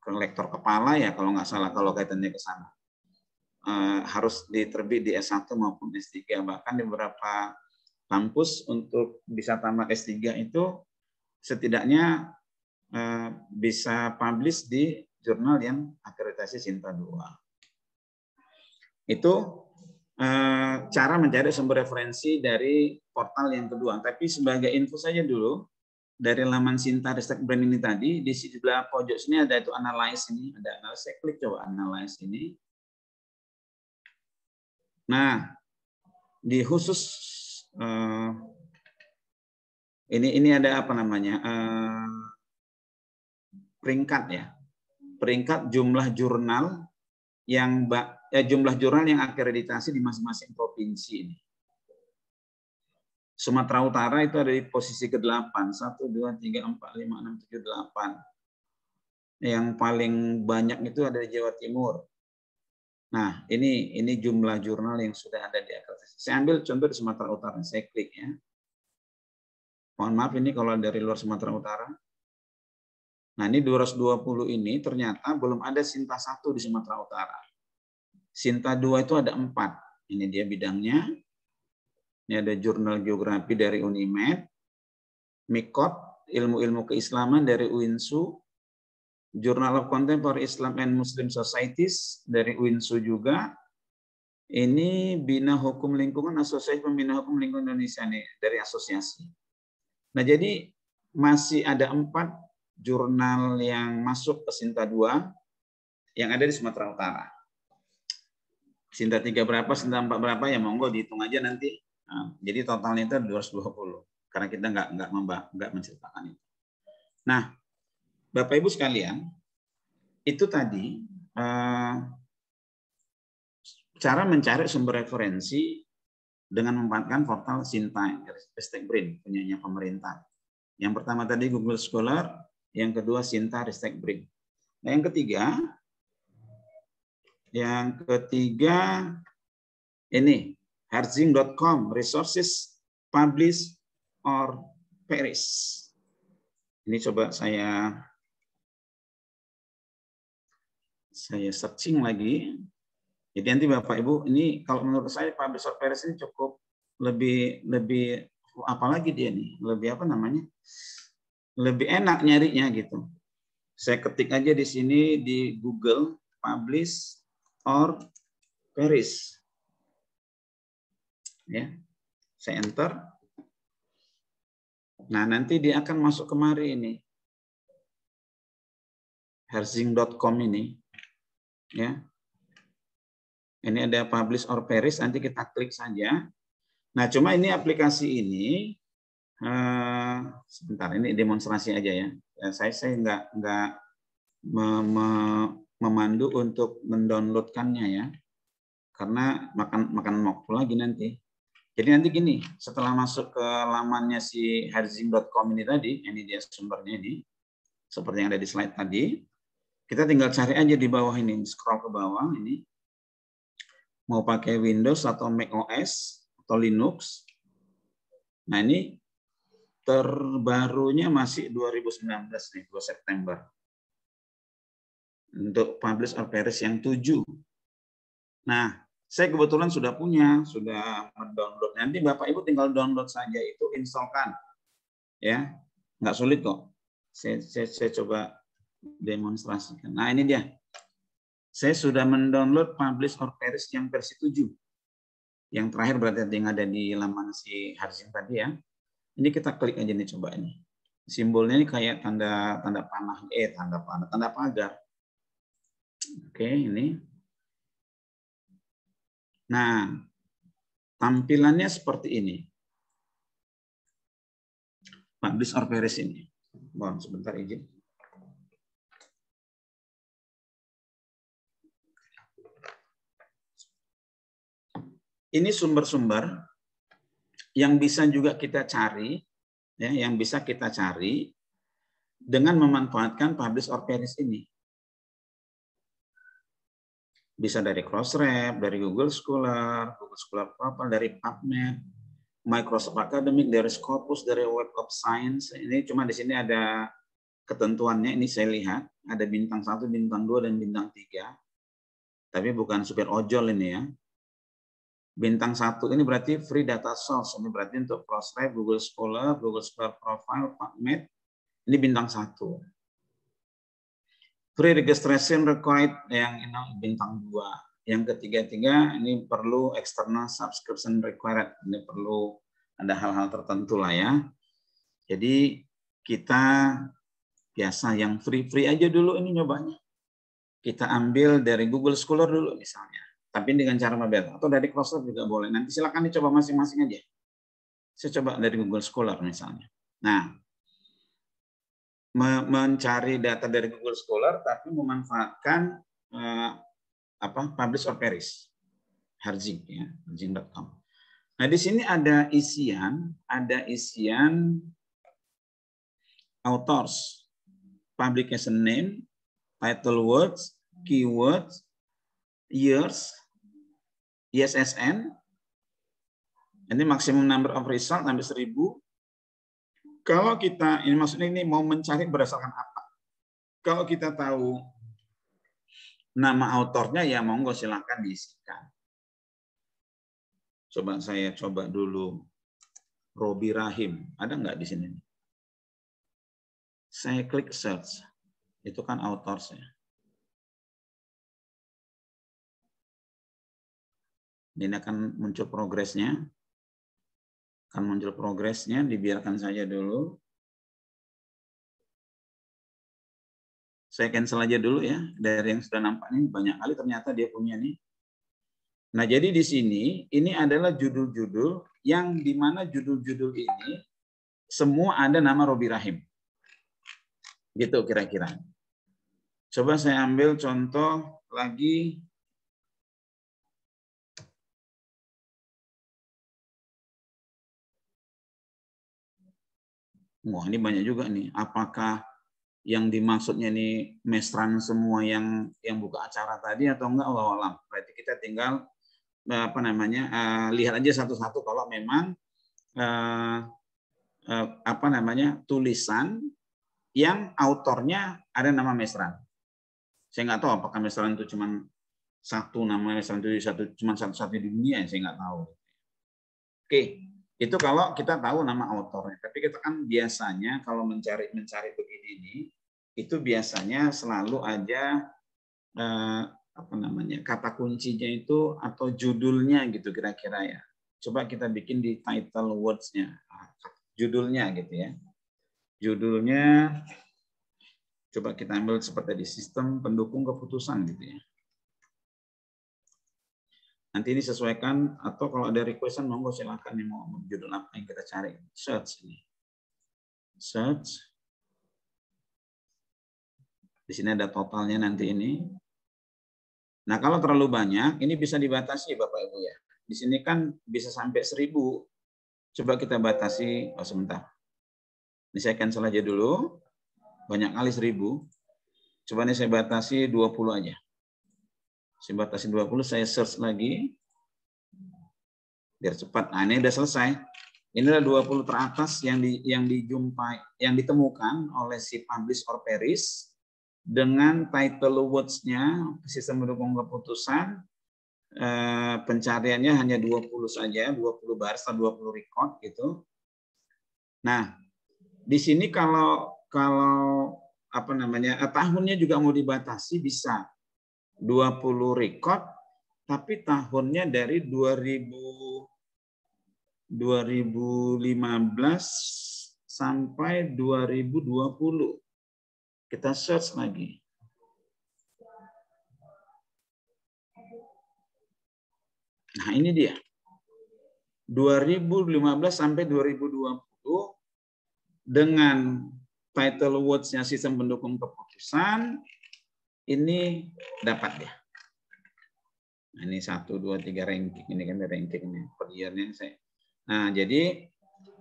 lektor kepala ya kalau nggak salah kalau kaitannya ke sana harus diterbit di S1 maupun S3. Bahkan di beberapa kampus untuk bisa tamat S3 itu setidaknya bisa publish di jurnal yang akreditasi Sinta 2. Itu cara mencari sumber referensi dari portal yang kedua. Tapi sebagai info saja dulu, dari laman Sinta Ristek Brain ini tadi, di sebelah pojok sini ada itu analyze ini, ada analyze. Saya klik coba analyze ini. Nah, di khusus ini ada apa namanya peringkat ya, peringkat jumlah jurnal yang jumlah jurnal yang akreditasi di masing-masing provinsi ini. Sumatera Utara itu ada di posisi ke-8, 1, 2, 3, 4, 5, 6, 7, 8. Yang paling banyak itu ada di Jawa Timur. Nah, ini jumlah jurnal yang sudah ada di akreditasi. Saya ambil contoh di Sumatera Utara, saya klik ya. Mohon maaf ini kalau dari luar Sumatera Utara. Nah, ini 220 ini ternyata belum ada Sinta 1 di Sumatera Utara. Sinta 2 itu ada 4. Ini dia bidangnya. Ini ada jurnal geografi dari Unimed, Mikot, ilmu-ilmu keislaman dari UINSU, Journal of Contemporary Islam and Muslim Societies dari UINSU juga. Ini Bina Hukum Lingkungan, Asosiasi Pembina Hukum Lingkungan Indonesia nih, dari asosiasi. Nah, jadi masih ada 4 jurnal yang masuk ke Sinta 2 yang ada di Sumatera Utara. Sinta 3 berapa, Sinta 4 berapa, ya monggo dihitung aja nanti. Nah, jadi totalnya itu 220 karena kita nggak menceritakan itu. Nah, Bapak Ibu sekalian, itu tadi cara mencari sumber referensi dengan memanfaatkan portal Sinta Ristek Brain punyanya pemerintah. Yang pertama tadi Google Scholar, yang kedua Sinta Ristek Brain. Nah, yang ketiga ini herzing.com, resources, publish, or perish. Ini coba saya searching lagi. Jadi nanti Bapak Ibu, ini kalau menurut saya publish or perish ini cukup lebih apalagi dia nih, lebih apa namanya? Lebih enak nyarinya gitu. Saya ketik aja di sini di Google publish or perish. Ya, saya enter. Nah, nanti dia akan masuk kemari ini. herzing.com ini. Ya. Ini ada publish or perish, nanti kita klik saja. Nah, cuma ini aplikasi ini sebentar, ini demonstrasi aja ya. Saya nggak memandu untuk mendownloadkannya ya. Karena makan waktu lagi nanti. Jadi nanti gini, setelah masuk ke lamannya si herzing.com ini tadi, ini dia sumbernya ini, seperti yang ada di slide tadi, kita tinggal cari aja di bawah ini, scroll ke bawah ini. Mau pakai Windows atau Mac OS atau Linux. Nah ini terbarunya masih 2019 nih, 2 September. Untuk publish or perish yang 7. Nah, saya kebetulan sudah punya, sudah mendownload. Nanti Bapak Ibu tinggal download saja itu, installkan. Ya, nggak sulit kok. Saya coba demonstrasikan. Nah, ini dia. Saya sudah mendownload publish or perish yang versi 7. Yang terakhir berarti yang ada di laman si Harzin tadi ya. Ini kita klik aja nih, coba ini. Simbolnya ini kayak tanda panah, tanda pagar. Oke, ini. Nah, tampilannya seperti ini. Publish or perish ini. Mohon sebentar izin. Ini sumber-sumber yang bisa juga kita cari, ya, yang bisa kita cari dengan memanfaatkan publish or perish ini. Bisa dari Crossref, dari Google Scholar Profile, dari PubMed, Microsoft Academic, dari Scopus, dari Web of Science. Ini cuma di sini ada ketentuannya. Ini saya lihat ada bintang 1, bintang 2, dan bintang 3. Tapi bukan supir ojol ini ya. Bintang 1 ini berarti free data source. Ini berarti untuk Crossref, Google Scholar Profile, PubMed. Ini bintang 1. Free registration required yang ini bintang 2. Yang ketiga ini perlu external subscription required. Ini perlu ada hal-hal tertentu lah ya. Jadi kita biasa yang free aja dulu ini nyobanya. Kita ambil dari Google Scholar dulu misalnya. Tapi dengan cara berbeda. Atau dari Crossref juga boleh. Nanti silakan dicoba masing-masing aja. Saya coba dari Google Scholar misalnya. Nah, mencari data dari Google Scholar tapi memanfaatkan publish or perish, Harzin ya, harzin.com. Nah di sini ada isian authors, publication name, title words, keywords, years, ISSN. Ini maximum number of result sampai 1000. Kalau kita, ini maksudnya ini mau mencari berdasarkan apa? Kalau kita tahu nama autornya, ya monggo silakan diisikan. Coba saya coba dulu Robi Rahim. Ada nggak di sini? Saya klik search. Itu kan autorsnya. Ini akan muncul progresnya. Dibiarkan saja dulu. Saya cancel aja dulu ya. Dari yang sudah nampak ini banyak kali ternyata dia punya nih. Nah, jadi di sini ini adalah judul-judul yang di mana judul-judul ini semua ada nama Robi Rahim. Gitu kira-kira. Coba saya ambil contoh lagi. Wah, ini banyak juga nih. Apakah yang dimaksudnya ini mesran semua yang buka acara tadi atau enggak? Wallahu a'lam. Berarti kita tinggal lihat aja satu-satu kalau memang tulisan yang autornya ada nama mesran. Saya nggak tahu apakah mesran itu cuma satu nama mesran itu cuma satu-satu di dunia, saya nggak tahu. Oke. Itu kalau kita tahu nama autornya. Tapi kita kan biasanya kalau mencari begini ini, itu biasanya selalu ada kata kuncinya itu atau judulnya gitu kira-kira ya. Coba kita bikin di title words-nya, judulnya gitu ya. Judulnya coba kita ambil seperti di sistem pendukung keputusan gitu ya. Nanti ini sesuaikan, atau kalau ada requestan, monggo silakan nih mau judul apa yang kita cari. Search ini. Search. Di sini ada totalnya nanti ini. Nah, kalau terlalu banyak, ini bisa dibatasi Bapak Ibu ya. Di sini kan bisa sampai 1000. Coba kita batasi, sebentar. Ini saya cancel aja dulu. Banyak kali 1000. Coba ini saya batasi 20 aja. Saya batasi 20, saya search lagi. Biar cepat. Nah, ini udah selesai. Inilah 20 teratas yang ditemukan oleh si publish or perish dengan title words-nya, sistem pendukung keputusan, pencariannya hanya 20 saja, 20 baris atau 20 record gitu. Nah, di sini kalau apa namanya, tahunnya juga mau dibatasi bisa 20 record, tapi tahunnya dari 2015 sampai 2020. Kita search lagi. Nah, ini dia. 2015 sampai 2020 dengan title words-nya sistem pendukung keputusan ini dapat ya. Nah, ini 1, 2, 3 ranking. Ini kan ranking ini per year-nya saya. Nah, jadi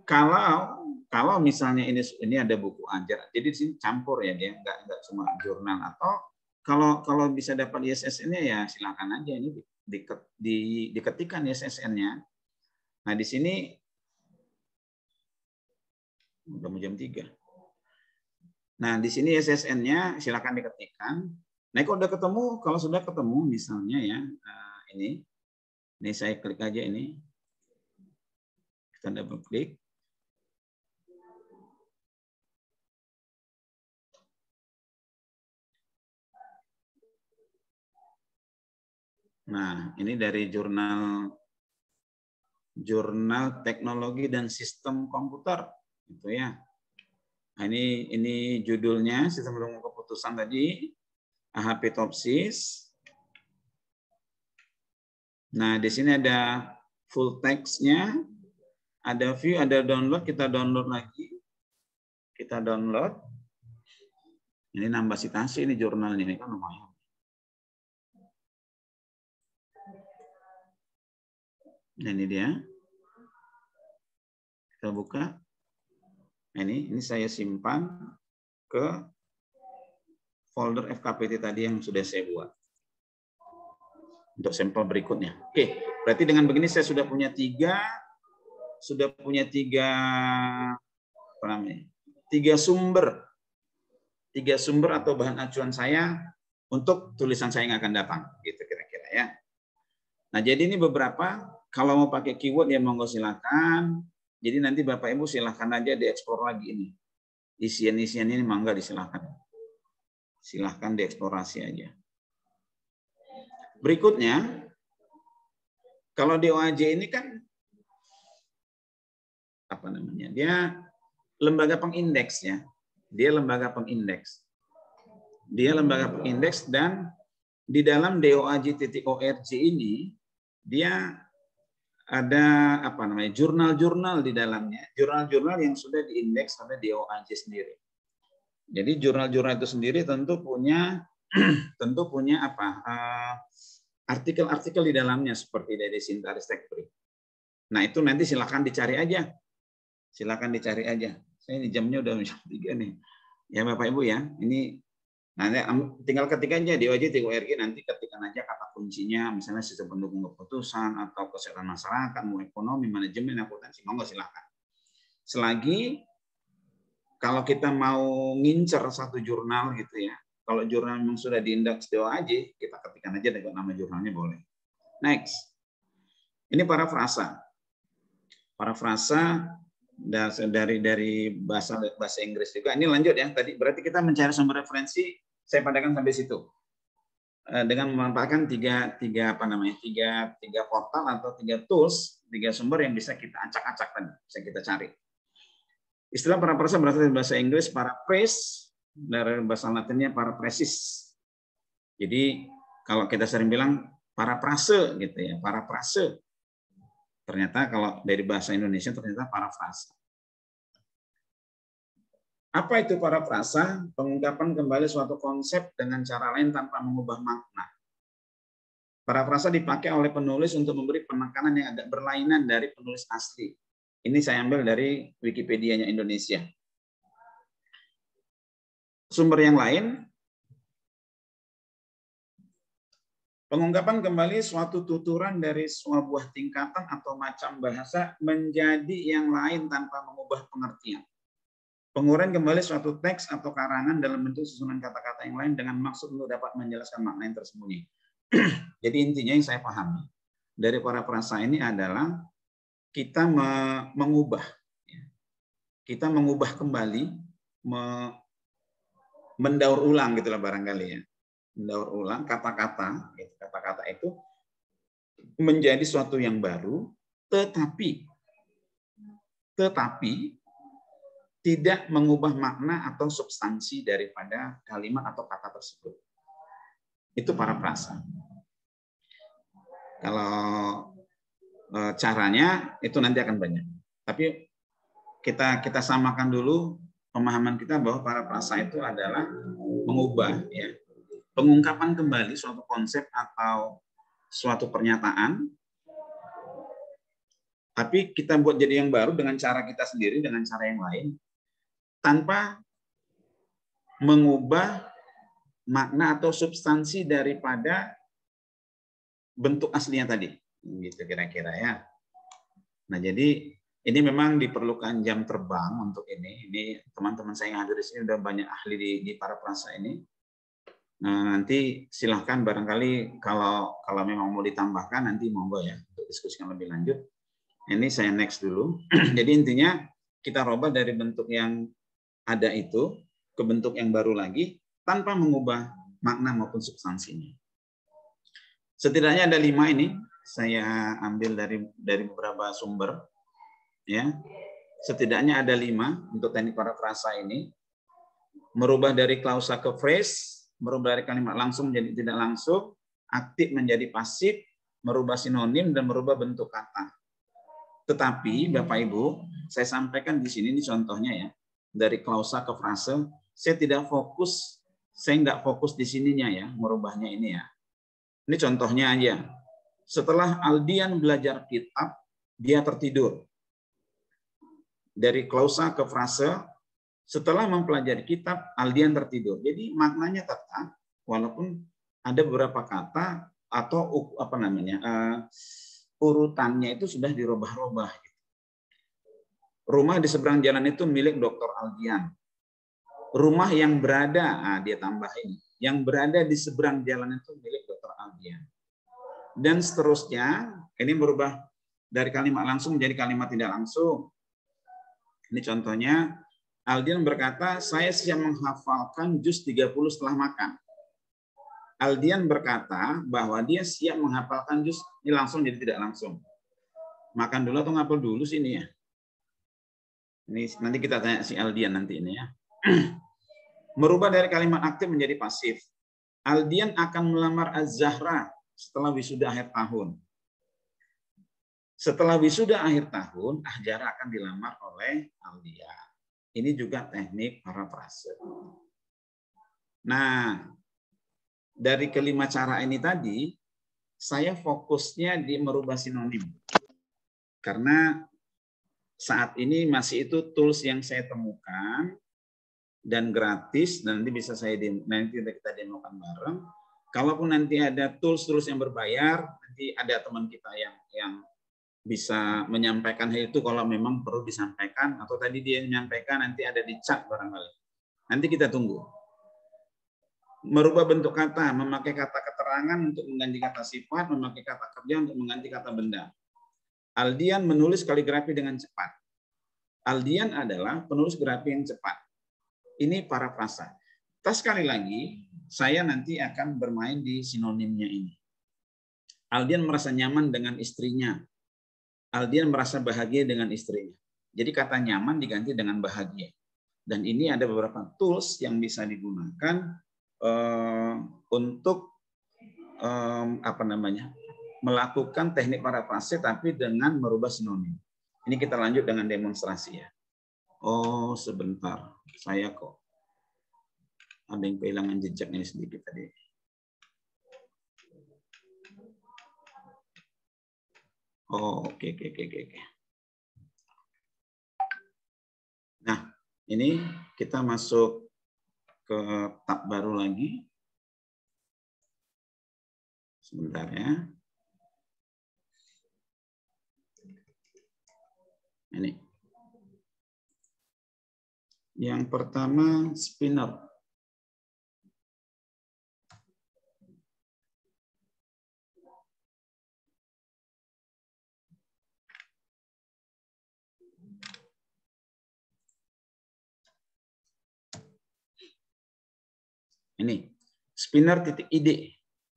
kalau misalnya ini ada buku ajar, jadi di sini campur ya, dia nggak cuma jurnal. Atau kalau bisa dapat ISSN-nya ya silakan aja, ini diketikkan ISSN-nya. Nah, di sini udah mau jam 3. Nah, di sini ISSN-nya silakan diketikkan. Nah, kalau udah ketemu, kalau sudah ketemu misalnya ya, ini saya klik aja ini. Kita double klik. Nah, ini dari jurnal teknologi dan sistem komputer, gitu ya. Nah, ini judulnya sistem pendukung keputusan tadi, AHP Topsis. Nah, di sini ada full text-nya, ada view, ada download, kita download lagi. Kita download. Ini nambah citasi, ini jurnalnya, ini kan lumayan. Nah, ini dia. Kita buka. Nah, ini saya simpan ke folder FKPT tadi yang sudah saya buat. Untuk sampel berikutnya. Oke, berarti dengan begini saya sudah punya tiga apa namanya? Tiga sumber atau bahan acuan saya untuk tulisan saya yang akan datang, gitu kira-kira ya. Nah, jadi ini beberapa, kalau mau pakai keyword ya monggo silakan. Jadi nanti Bapak Ibu silakan aja dieksplor lagi ini. Isian-isian ini mangga disilakan. Silahkan dieksplorasi aja. Berikutnya, kalau DOAJ ini kan apa namanya? Dia lembaga pengindeks ya. Dia lembaga pengindeks dan di dalam DOAJ.org ini dia ada apa namanya? Jurnal-jurnal di dalamnya. Jurnal-jurnal yang sudah diindeks oleh DOAJ sendiri. Jadi jurnal-jurnal itu sendiri tentu punya apa? Artikel-artikel di dalamnya seperti dari Sintaristek-Free. Nah, itu nanti silakan dicari aja. Saya ini jamnya udah jam 3 nih. Ya Bapak Ibu ya. Ini nanti tinggal ketik aja di DOAJ.org, nanti ketikkan aja kata kuncinya misalnya sistem pendukung keputusan atau kesehatan masyarakat, mau ekonomi, manajemen, akuntansi, monggo silakan. Selagi kalau kita mau ngincer satu jurnal gitu ya. Kalau jurnal memang sudah diindeks DOAJ, kita ketikkan aja dengan nama jurnalnya boleh. Next. Ini parafrasa. Parafrasa dari bahasa Inggris juga. Ini lanjut ya. Tadi berarti kita mencari sumber referensi, saya padakan sampai situ. Dengan memanfaatkan tiga portal atau tiga tools, tiga sumber yang bisa kita acak-acak tadi, bisa kita cari. Istilah parafrasa berasal dari bahasa Inggris paraphrase, dari bahasa Latinnya paraphrasis. Jadi kalau kita sering bilang parafrase gitu ya, parafrase. Ternyata kalau dari bahasa Indonesia ternyata parafrasa. Apa itu parafrasa? Pengungkapan kembali suatu konsep dengan cara lain tanpa mengubah makna. Parafrasa dipakai oleh penulis untuk memberi penekanan yang agak berlainan dari penulis asli. Ini saya ambil dari Wikipedia-nya Indonesia. Sumber yang lain, Pengungkapan kembali suatu tuturan dari sebuah tingkatan atau macam bahasa menjadi yang lain tanpa mengubah pengertian. Penguraian kembali suatu teks atau karangan dalam bentuk susunan kata-kata yang lain dengan maksud untuk dapat menjelaskan makna yang tersembunyi. Jadi intinya yang saya pahami dari para perasa ini adalah kita mengubah, kita mengubah kembali, mendaur ulang gitulah barangkali ya, mendaur ulang kata-kata, kata-kata itu menjadi suatu yang baru, tetapi tidak mengubah makna atau substansi daripada kalimat atau kata tersebut. Itu para perasa. Kalau caranya itu nanti akan banyak. Tapi kita samakan dulu pemahaman kita bahwa para perasa itu adalah mengubah, ya, pengungkapan kembali suatu konsep atau suatu pernyataan. Tapi kita buat jadi yang baru dengan cara kita sendiri, dengan cara yang lain, tanpa mengubah makna atau substansi daripada bentuk aslinya tadi, gitu kira-kira ya. Nah, jadi ini memang diperlukan jam terbang untuk ini. Ini teman-teman saya yang hadir di sini udah banyak ahli di para perasa ini. Nah, nanti silahkan barangkali kalau memang mau ditambahkan nanti monggo ya untuk diskusikan lebih lanjut. Ini saya next dulu. Jadi intinya kita rubah dari bentuk yang ada itu ke bentuk yang baru lagi tanpa mengubah makna maupun substansinya. Setidaknya ada 5 ini saya ambil dari beberapa sumber, ya. Setidaknya ada 5 untuk teknik para frasa ini. Merubah dari klausa ke phrase, merubah dari kalimat langsung menjadi tidak langsung, aktif menjadi pasif, merubah sinonim dan merubah bentuk kata. Tetapi Bapak Ibu, saya sampaikan di sini ini contohnya ya. Dari klausa ke frase, saya nggak fokus di sininya ya, merubahnya ini ya. Ini contohnya aja. Setelah Aldian belajar kitab, dia tertidur. Dari klausa ke frase, setelah mempelajari kitab, Aldian tertidur. Jadi maknanya tetap, walaupun ada beberapa kata atau urutannya itu sudah dirubah-rubah. Rumah di seberang jalan itu milik Dr. Aldian. Rumah yang berada, dia tambahin, yang berada di seberang jalan itu milik Dr. Aldian. Dan seterusnya, ini berubah dari kalimat langsung menjadi kalimat tidak langsung. Ini contohnya, Aldian berkata, saya siap menghafalkan juz 30 setelah makan. Aldian berkata bahwa dia siap menghafalkan juz, ini langsung jadi tidak langsung. Makan dulu atau ngapal dulu sih ini ya? Ini nanti kita tanya si Aldian nanti ini ya. Merubah dari kalimat aktif menjadi pasif. Aldian akan melamar Az-Zahra setelah wisuda akhir tahun. Setelah wisuda akhir tahun, Ahjara akan dilamar oleh Aldian. Ini juga teknik parafrase. Nah, dari kelima cara ini tadi, saya fokusnya di merubah sinonim. Karena saat ini masih itu tools yang saya temukan dan gratis, dan nanti bisa nanti kita demokan bareng. Kalaupun nanti ada tools yang berbayar, nanti ada teman kita yang bisa menyampaikan hal itu kalau memang perlu disampaikan, atau tadi dia menyampaikan nanti ada di chat barangkali. Nanti kita tunggu. Merubah bentuk kata, memakai kata keterangan untuk mengganti kata sifat, memakai kata kerja untuk mengganti kata benda. Aldian menulis kaligrafi dengan cepat. Aldian adalah penulis grafi yang cepat. Ini parafrasa. Sekali lagi, saya nanti akan bermain di sinonimnya ini. Aldian merasa nyaman dengan istrinya. Aldian merasa bahagia dengan istrinya. Jadi kata nyaman diganti dengan bahagia. Dan ini ada beberapa tools yang bisa digunakan untuk melakukan teknik parafrase tapi dengan merubah sinonim. Ini kita lanjut dengan demonstrasi ya. Oh, sebentar. Saya kok ada yang kehilangan jejaknya sedikit tadi. Oh, oke. Nah, ini kita masuk ke tab baru lagi. Sebentar ya. Ini. Yang pertama spinner. Ini spinner.id.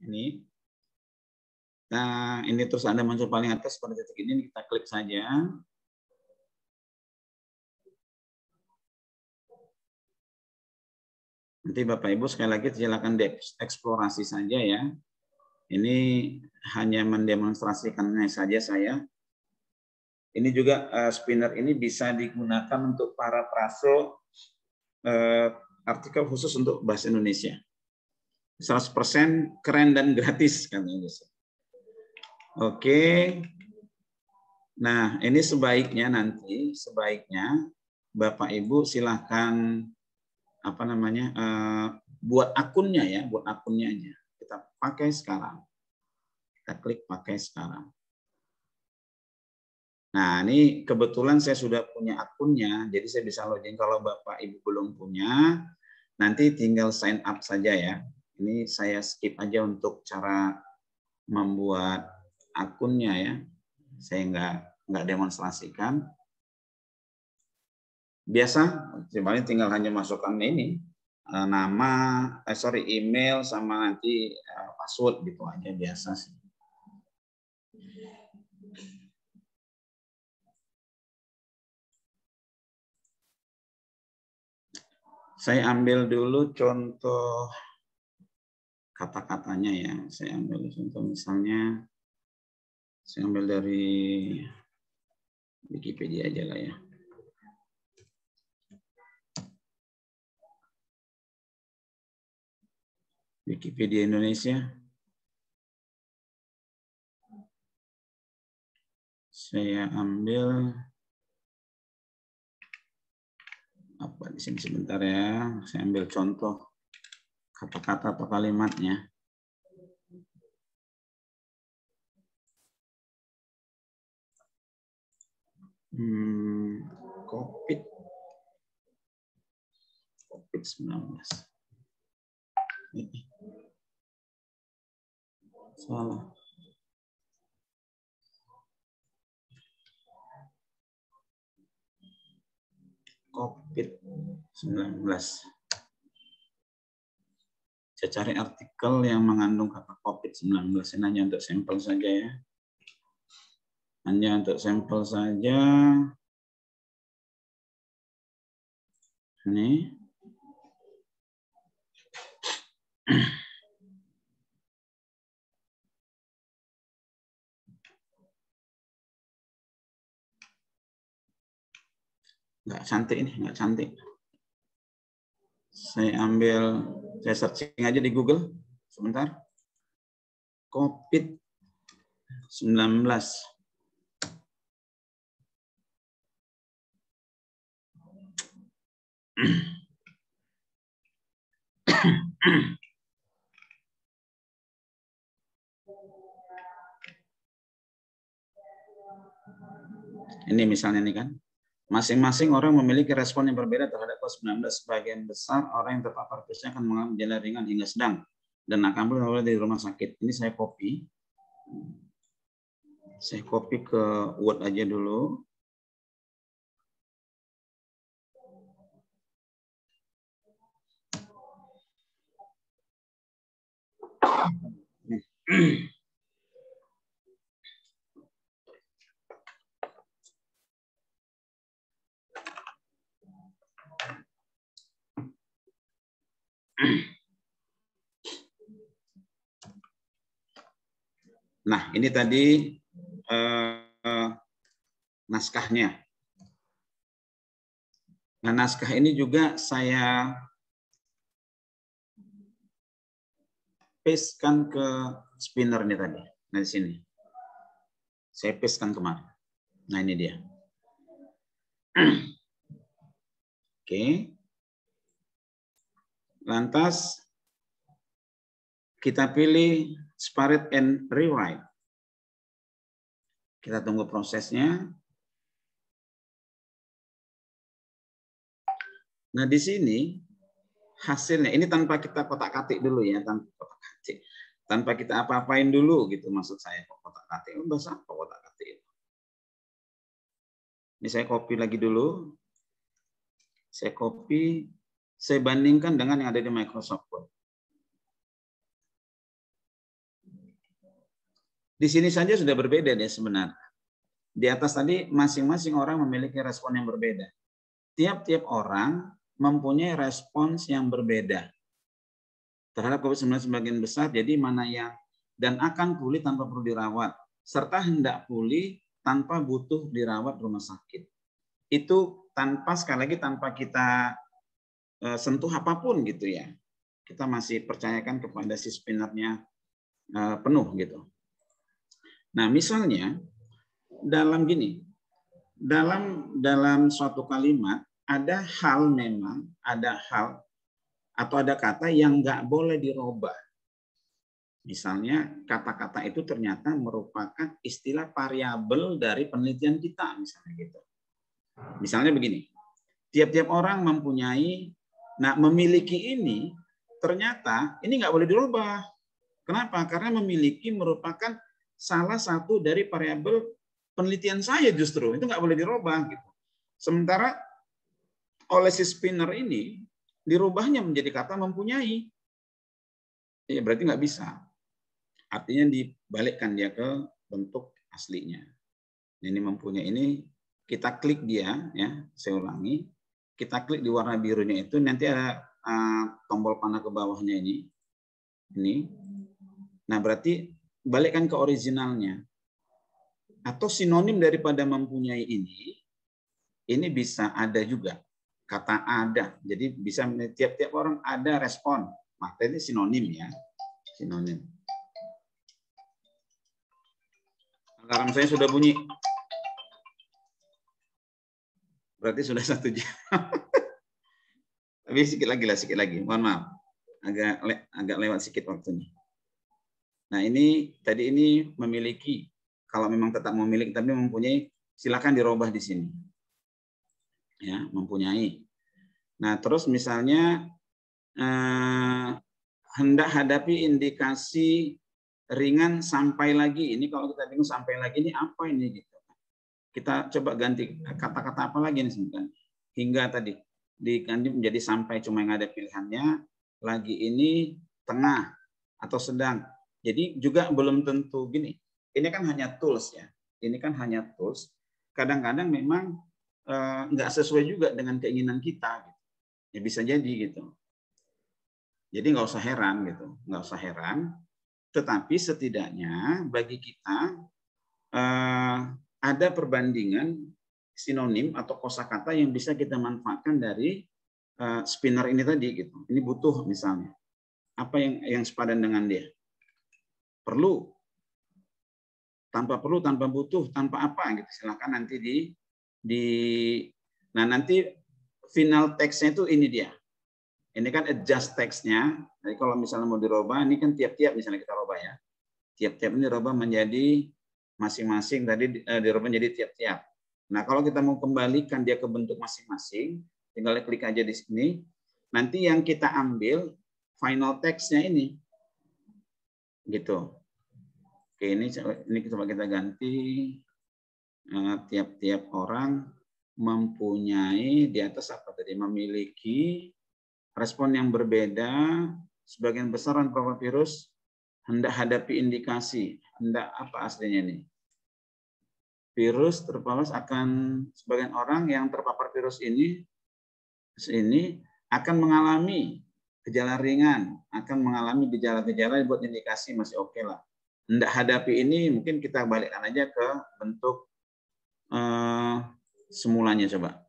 Ini. Nah, ini terus Anda muncul paling atas pada titik ini, kita klik saja. Nanti Bapak Ibu sekali lagi silakan dieksplorasi saja ya. Ini hanya mendemonstrasikannya saja saya. Ini juga spinner ini bisa digunakan untuk para praso artikel khusus untuk bahasa Indonesia. 100% keren dan gratis katanya. Oke. Nah, ini sebaiknya Bapak Ibu silahkan buat akunnya ya, buat akunnya aja. Kita pakai sekarang. Kita klik pakai sekarang. Nah, ini kebetulan saya sudah punya akunnya, jadi saya bisa login. Kalau Bapak Ibu belum punya, nanti tinggal sign up saja ya. Ini saya skip aja untuk cara membuat akunnya ya. Saya nggak demonstrasikan. Biasa, sebenarnya tinggal hanya masukkan ini email sama nanti password gitu aja biasa sih. Saya ambil dulu contoh kata-katanya ya. Saya ambil contoh misalnya, saya ambil dari Wikipedia aja lah ya. Wikipedia Indonesia. Saya ambil apa di sini sebentar ya. Saya ambil contoh kata-kata atau kalimatnya. COVID-19. Salah. COVID-19. Saya cari artikel yang mengandung kata COVID-19. Ini hanya untuk sampel saja ya. Hanya untuk sampel saja. Ini. Nggak cantik ini, nggak cantik. Saya searching aja di Google. Sebentar. COVID-19. Ini misalnya nih kan. Masing-masing orang memiliki respon yang berbeda terhadap COVID-19. Sebagian besar orang yang terpapar virusnya akan mengalami gejala ringan hingga sedang dan akan berobat di rumah sakit. Ini saya copy. Saya copy ke Word aja dulu. Nah, ini tadi naskahnya. Nah, naskah ini juga saya pastekan ke spinner ini tadi. Nah, di sini. Saya pastekan kemarin. Nah, ini dia. Oke. Lantas kita pilih separate and rewrite. Kita tunggu prosesnya. Nah, di sini hasilnya, ini tanpa kita kotak-katik dulu ya, tanpa kotak-katik. Tanpa kita apa-apain dulu gitu maksud saya, kotak-katik. Bahasa apa kotak-katik itu? Ini saya copy lagi dulu. Saya copy, saya bandingkan dengan yang ada di Microsoft Word. Di sini saja sudah berbeda deh sebenarnya. Di atas tadi masing-masing orang memiliki respon yang berbeda. Tiap-tiap orang mempunyai respons yang berbeda terhadap COVID-19 sebagian besar. Jadi mana yang dan akan pulih tanpa perlu dirawat, serta hendak pulih tanpa butuh dirawat rumah sakit. Itu tanpa, sekali lagi, tanpa kita sentuh apapun gitu ya. Kita masih percayakan kepada si spinnernya penuh gitu. Nah, misalnya dalam gini, dalam suatu kalimat ada hal, memang ada hal atau ada kata yang nggak boleh dirubah. Misalnya kata-kata itu ternyata merupakan istilah variabel dari penelitian kita, misalnya gitu. Misalnya begini, tiap-tiap orang mempunyai, nah memiliki ini ternyata ini nggak boleh dirubah. Kenapa? Karena memiliki merupakan salah satu dari variabel penelitian saya, justru itu nggak boleh dirubah gitu. Sementara oleh si spinner ini dirubahnya menjadi kata mempunyai, ya berarti nggak bisa. Artinya dibalikkan dia ke bentuk aslinya. Ini mempunyai, ini kita klik dia ya, saya ulangi, kita klik di warna birunya itu, nanti ada tombol panah ke bawahnya ini. Nah berarti balikkan ke originalnya. Atau sinonim daripada mempunyai ini bisa ada juga. Kata ada. Jadi bisa tiap-tiap orang ada respon. Maka ini sinonim ya. Sinonim. Alarm saya sudah bunyi. Berarti sudah 1 jam. Tapi sedikit lagi. Mohon maaf. Agak lewat sedikit waktunya. Nah, tadi ini memiliki, kalau memang tetap memiliki tapi mempunyai, silakan dirubah di sini. Ya, mempunyai. Nah, terus misalnya hendak hadapi indikasi ringan sampai lagi. Ini kalau kita bingung sampai lagi ini apa ini gitu. Kita coba ganti kata-kata apa lagi nih kan? Hingga tadi diganti menjadi sampai, cuma yang ada pilihannya. Lagi ini tengah atau sedang. Jadi juga belum tentu gini. Ini kan hanya tools ya. Ini kan hanya tools. Kadang-kadang memang nggak sesuai juga dengan keinginan kita. Ya bisa jadi gitu. Jadi nggak usah heran gitu. Nggak usah heran. Tetapi setidaknya bagi kita ada perbandingan sinonim atau kosakata yang bisa kita manfaatkan dari spinner ini tadi gitu. Ini butuh misalnya. Apa yang sepadan dengan dia? Perlu, tanpa butuh, tanpa apa gitu. Silakan nanti nah nanti final text-nya itu ini dia. Ini kan adjust text-nya. Jadi kalau misalnya mau dirubah, ini kan tiap-tiap misalnya kita rubah ya. Tiap-tiap ini dirubah menjadi masing-masing, tadi dirubah menjadi tiap-tiap. Nah, kalau kita mau kembalikan dia ke bentuk masing-masing, tinggal klik aja di sini. Nanti yang kita ambil final text-nya ini. Gitu. Oke, ini coba kita ganti. Tiap-tiap orang mempunyai, di atas apa tadi, memiliki respon yang berbeda. Sebagian besar orang virus hendak hadapi indikasi. Hendak apa aslinya nih? Virus terpapar akan, sebagian orang yang terpapar virus ini akan mengalami gejala ringan, akan mengalami gejala-gejala buat indikasi masih oke lah. Hendak hadapi ini mungkin kita balikkan aja ke bentuk semulanya coba.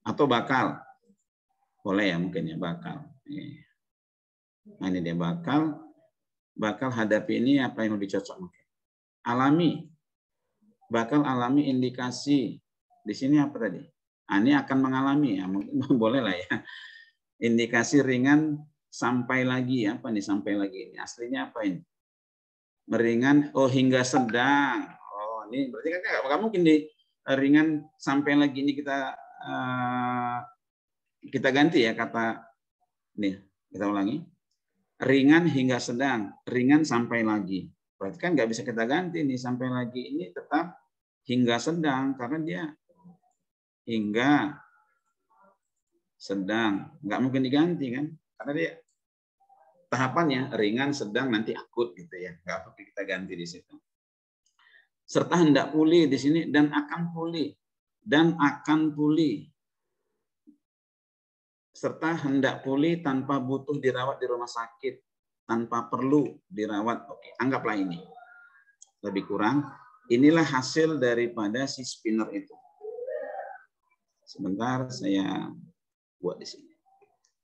Atau bakal. Boleh ya mungkin ya, bakal. Nah, ini dia bakal. Bakal hadapi ini apa yang lebih cocok mungkin. Alami. Bakal alami indikasi. Di sini apa tadi? Ini akan mengalami ya, mungkin boleh lah ya. Indikasi ringan sampai lagi, apa nih sampai lagi ini? Aslinya apa ini? Meringan, oh hingga sedang. Oh, ini berarti kan nggak mungkin di ringan sampai lagi ini kita ganti ya kata nih, kita ulangi. Ringan hingga sedang, ringan sampai lagi. Berarti kan nggak bisa kita ganti nih, sampai lagi ini tetap hingga sedang karena dia hingga sedang, nggak mungkin diganti kan? Karena dia tahapannya ringan, sedang, nanti akut gitu ya, nggak perlu kita ganti di situ. Serta hendak pulih di sini dan akan pulih, dan akan pulih. Serta hendak pulih tanpa butuh dirawat di rumah sakit, tanpa perlu dirawat. Oke, anggaplah ini lebih kurang. Inilah hasil daripada si spinner itu. Sebentar saya buat di sini.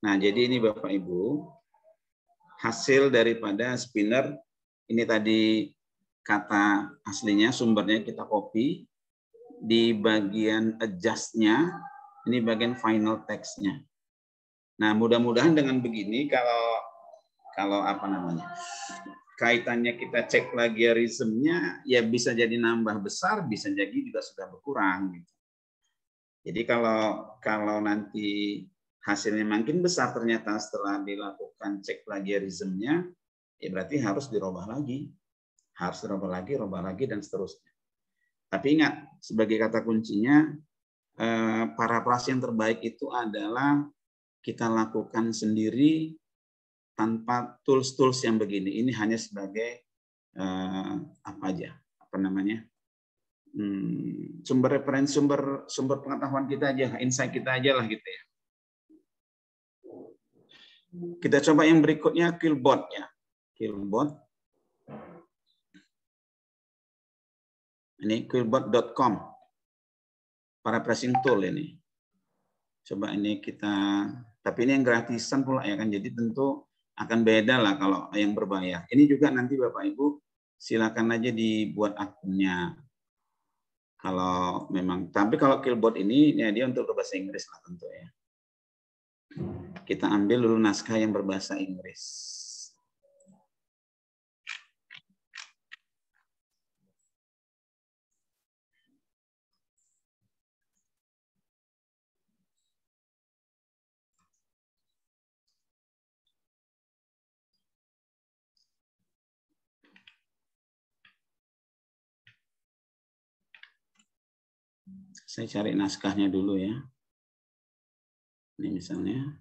Nah, jadi ini Bapak Ibu, hasil daripada spinner ini tadi kata aslinya, sumbernya kita copy. Di bagian adjust-nya, ini bagian final text-nya. Nah, mudah-mudahan dengan begini kalau apa namanya, kaitannya kita cek plagiarismenya, ya bisa jadi nambah besar, bisa jadi juga sudah berkurang. Gitu. Jadi kalau nanti hasilnya makin besar ternyata setelah dilakukan cek plagiarismenya, ya berarti harus dirubah lagi. Harus dirubah lagi, dan seterusnya. Tapi ingat, sebagai kata kuncinya, parafrase yang terbaik itu adalah kita lakukan sendiri tanpa tools-tools yang begini. Ini hanya sebagai sumber referensi, sumber pengetahuan kita aja, insight kita aja lah gitu ya. Kita coba yang berikutnya, Quillbot ya. Quillbot. Ini quillbot.com. Paraphrasing tool ini. Coba ini kita, tapi ini yang gratisan pula ya kan, jadi tentu akan beda lah kalau yang berbayar. Ini juga nanti Bapak Ibu silakan aja dibuat akunnya. Kalau memang, tapi kalau Quillbot ini ya dia untuk berbahasa Inggris lah tentu ya. Kita ambil dulu naskah yang berbahasa Inggris. Saya cari naskahnya dulu ya. Ini misalnya.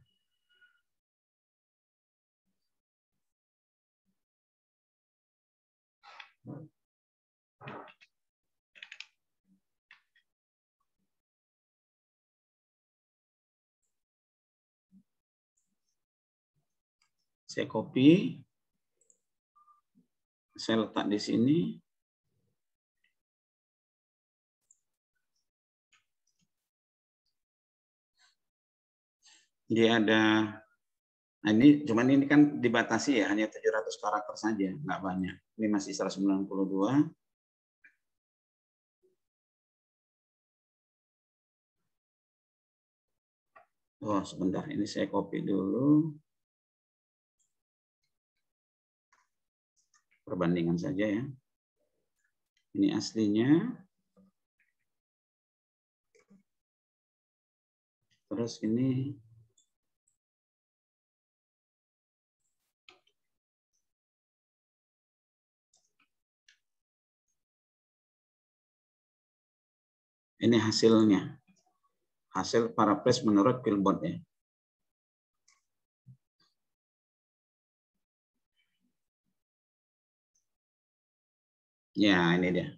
Saya copy. Saya letak di sini. Dia ada, nah ini kan dibatasi ya, hanya 700 karakter saja, nggak banyak. Ini masih 192. Oh, sebentar, ini saya copy dulu. Perbandingan saja ya. Ini aslinya. Terus ini hasilnya. Hasil paraphrase menurut Quillbot ya. Ya, ini dia.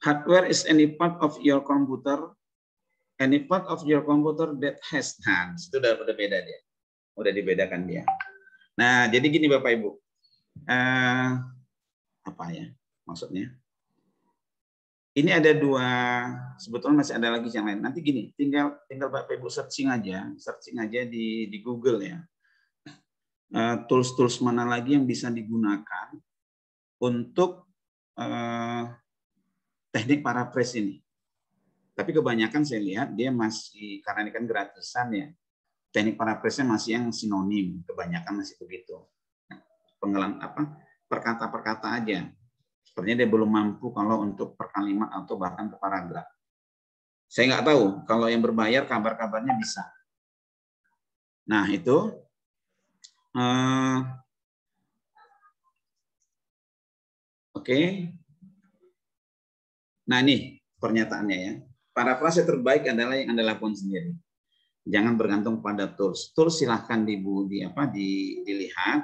Hardware is any part of your computer, any part of your computer that has, nah, itu udah beda dia. Udah dibedakan dia. Nah, jadi gini Bapak Ibu. Apa ya maksudnya? Ini ada dua, sebetulnya masih ada lagi yang lain. Nanti gini, tinggal Bapak Ibu searching aja di Google ya. Tools-tools mana lagi yang bisa digunakan untuk teknik paraphrase ini. Tapi kebanyakan saya lihat dia masih, karena ini kan gratisan ya, teknik paraphrase-nya masih yang sinonim, kebanyakan masih begitu. perkata-perkata aja. Sepertinya dia belum mampu kalau untuk per kalimat atau bahkan per paragraf. Saya nggak tahu, kalau yang berbayar kabar-kabarnya bisa. Nah, itu. Oke. Nah, ini pernyataannya ya. Parafrase terbaik adalah yang Anda lakukan sendiri. Jangan bergantung pada tools. Tools silahkan dilihat,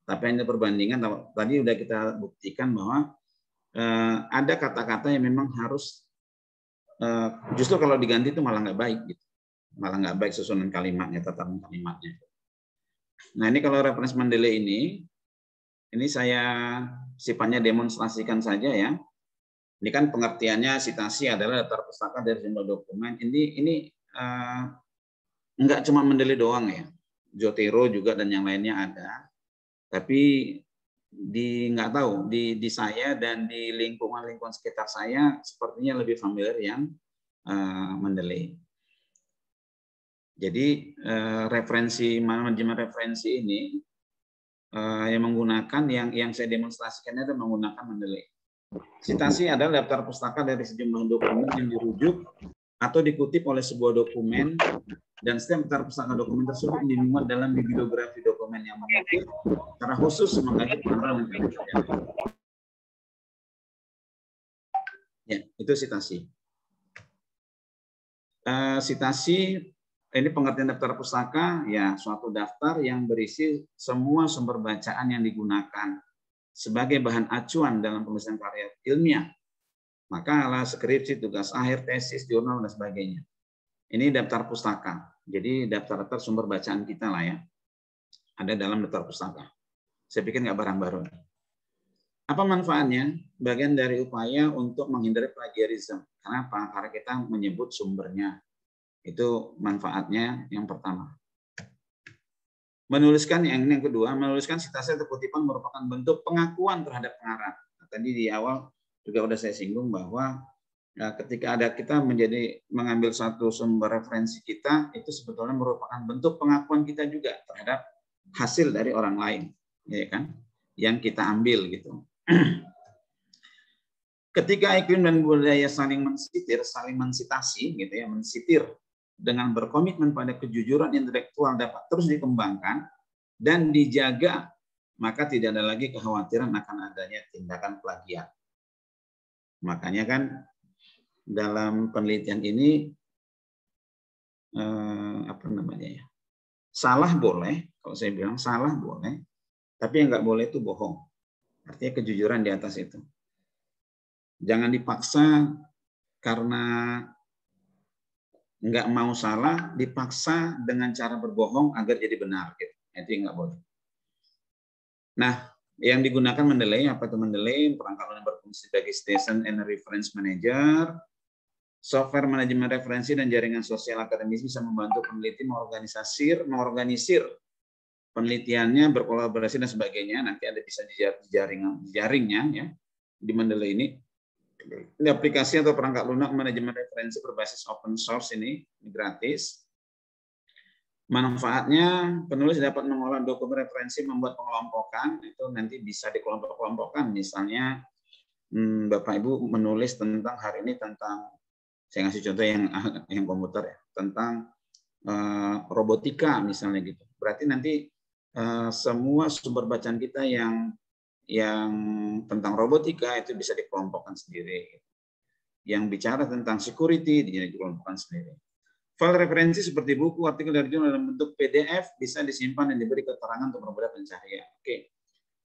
tapi Anda perbandingan. Tadi udah kita buktikan bahwa ada kata-kata yang memang harus justru kalau diganti itu malah nggak baik, gitu. Malah nggak baik susunan kalimatnya, tatanan kalimatnya. Nah, ini kalau reference Mendeley ini saya sifatnya demonstrasikan saja ya. Ini kan pengertiannya citasi adalah daftar pustaka dari sejumlah dokumen. Ini nggak cuma Mendeley doang ya. Jotero juga dan yang lainnya ada. Tapi nggak tahu di saya dan di lingkungan sekitar saya sepertinya lebih familiar yang Mendeley. Jadi manajemen referensi ini yang menggunakan yang saya demonstrasikan itu menggunakan Mendeley. Citasi adalah daftar pustaka dari sejumlah dokumen yang dirujuk atau dikutip oleh sebuah dokumen, dan setiap daftar pustaka dokumen tersebut dimuat dalam bibliografi dokumen yang mengutip secara khusus mengkaji pengarang dan ya, itu citasi. Citasi ini pengertian daftar pustaka ya, suatu daftar yang berisi semua sumber bacaan yang digunakan sebagai bahan acuan dalam penulisan karya ilmiah, makalah, skripsi, tugas akhir, tesis, jurnal dan sebagainya. Ini daftar pustaka. Jadi daftar-daftar sumber bacaan kita lah ya, ada dalam daftar pustaka. Saya pikir nggak barang baru. Apa manfaatnya? Bagian dari upaya untuk menghindari plagiarisme. Kenapa? Karena kita menyebut sumbernya. Itu manfaatnya yang pertama. Menuliskan yang kedua, menuliskan citasi atau kutipan merupakan bentuk pengakuan terhadap pengarang. Nah, tadi di awal juga sudah saya singgung bahwa ketika kita mengambil satu sumber referensi kita, itu sebetulnya merupakan bentuk pengakuan kita juga terhadap hasil dari orang lain, ya kan? Yang kita ambil gitu. Ketika iklim dan budaya saling mensitasi, gitu ya, mensitir dengan berkomitmen pada kejujuran intelektual dapat terus dikembangkan dan dijaga, maka tidak ada lagi kekhawatiran akan adanya tindakan plagiat. Makanya kan dalam penelitian ini salah boleh, kalau saya bilang salah boleh, tapi yang nggak boleh itu bohong. Artinya kejujuran di atas itu. Jangan dipaksa karena nggak mau salah, dipaksa dengan cara berbohong agar jadi benar. Gitu. Itu nggak boleh. Nah, yang digunakan Mendeley, apa itu Mendeley? Perangkat lunak berfungsi sebagai station and reference manager. Software manajemen referensi dan jaringan sosial akademis bisa membantu peneliti mengorganisir penelitiannya, berkolaborasi dan sebagainya. Nanti ada bisa di jaringnya ya di Mendeley ini. Ini aplikasi atau perangkat lunak manajemen referensi berbasis open source ini gratis. Manfaatnya, penulis dapat mengolah dokumen referensi, membuat pengelompokan, itu nanti bisa dikelompok-kelompokkan. Misalnya, Bapak Ibu menulis tentang hari ini tentang, saya ngasih contoh yang komputer ya, tentang robotika misalnya gitu. Berarti nanti semua sumber bacaan kita yang tentang robotika itu bisa dikelompokkan sendiri. Yang bicara tentang security dikelompokkan sendiri. File referensi seperti buku, artikel dari jurnal dalam bentuk PDF bisa disimpan dan diberi keterangan untuk mempermudah pencarian. Oke.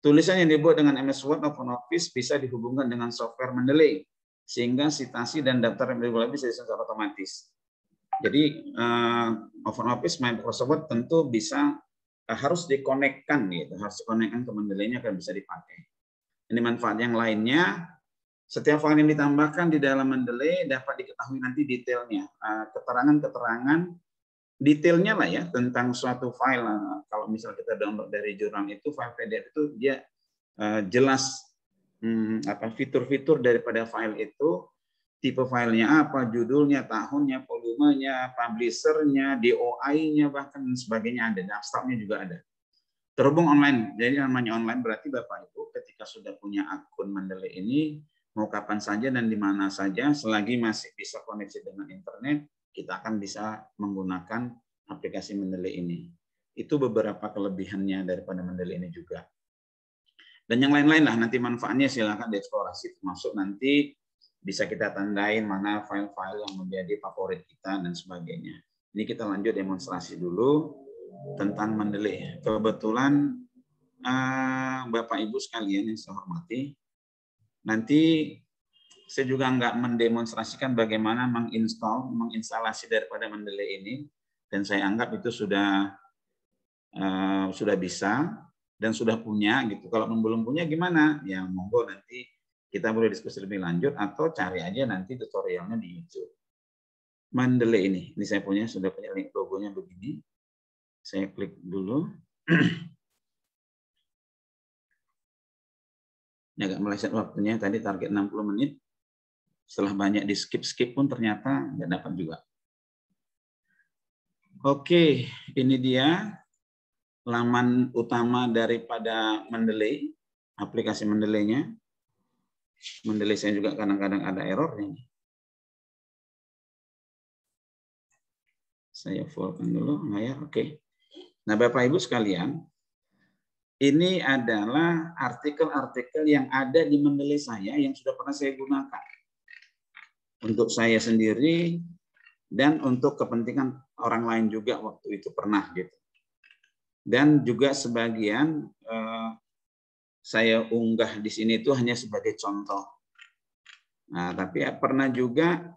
Tulisan yang dibuat dengan MS Word maupun Office bisa dihubungkan dengan software Mendeley sehingga citasi dan daftar yang bisa disensor otomatis. Jadi OpenOffice Microsoft Word tentu bisa harus dikonekkan gitu, harus dikonekkan ke Mendeley-nya akan bisa dipakai. Ini manfaat yang lainnya, setiap file yang ditambahkan di dalam Mendeley dapat diketahui nanti detailnya, keterangan-keterangan detailnya lah ya tentang suatu file. Kalau misalnya kita download dari jurnal itu file PDF itu dia jelas fitur-fitur daripada file itu, tipe filenya apa, judulnya, tahunnya, volumenya, publishernya, DOI-nya, bahkan sebagainya ada, abstraknya juga ada. Terhubung online. Jadi namanya online berarti Bapak Ibu ketika sudah punya akun Mendeley ini, mau kapan saja dan di mana saja, selagi masih bisa koneksi dengan internet, kita akan bisa menggunakan aplikasi Mendeley ini. Itu beberapa kelebihannya daripada Mendeley ini juga. Dan yang lain-lain lah, nanti manfaatnya silakan dieksplorasi, termasuk nanti bisa kita tandain mana file-file yang menjadi favorit kita dan sebagainya. Ini kita lanjut demonstrasi dulu tentang Mendeley. Kebetulan Bapak Ibu sekalian yang saya hormati, nanti saya juga nggak mendemonstrasikan bagaimana menginstalasi daripada Mendeley ini, dan saya anggap itu sudah bisa dan sudah punya gitu. Kalau belum punya gimana? Ya monggo nanti kita boleh diskusi lebih lanjut atau cari aja nanti tutorialnya di YouTube. Mendeley ini saya punya, sudah punya link logonya begini. Saya klik dulu. Ini agak meleset waktunya, tadi target 60 menit. Setelah banyak di skip pun ternyata nggak dapat juga. Oke, ini dia laman utama daripada Mendeley, aplikasi Mendeley-nya. Mendeley saya juga kadang-kadang ada errornya. Saya fullkan dulu, ya, oke. Nah, Bapak Ibu sekalian, ini adalah artikel-artikel yang ada di Mendeley saya yang sudah pernah saya gunakan. Untuk saya sendiri dan untuk kepentingan orang lain juga waktu itu pernah gitu. Dan juga sebagian saya unggah di sini itu hanya sebagai contoh. Nah, tapi pernah juga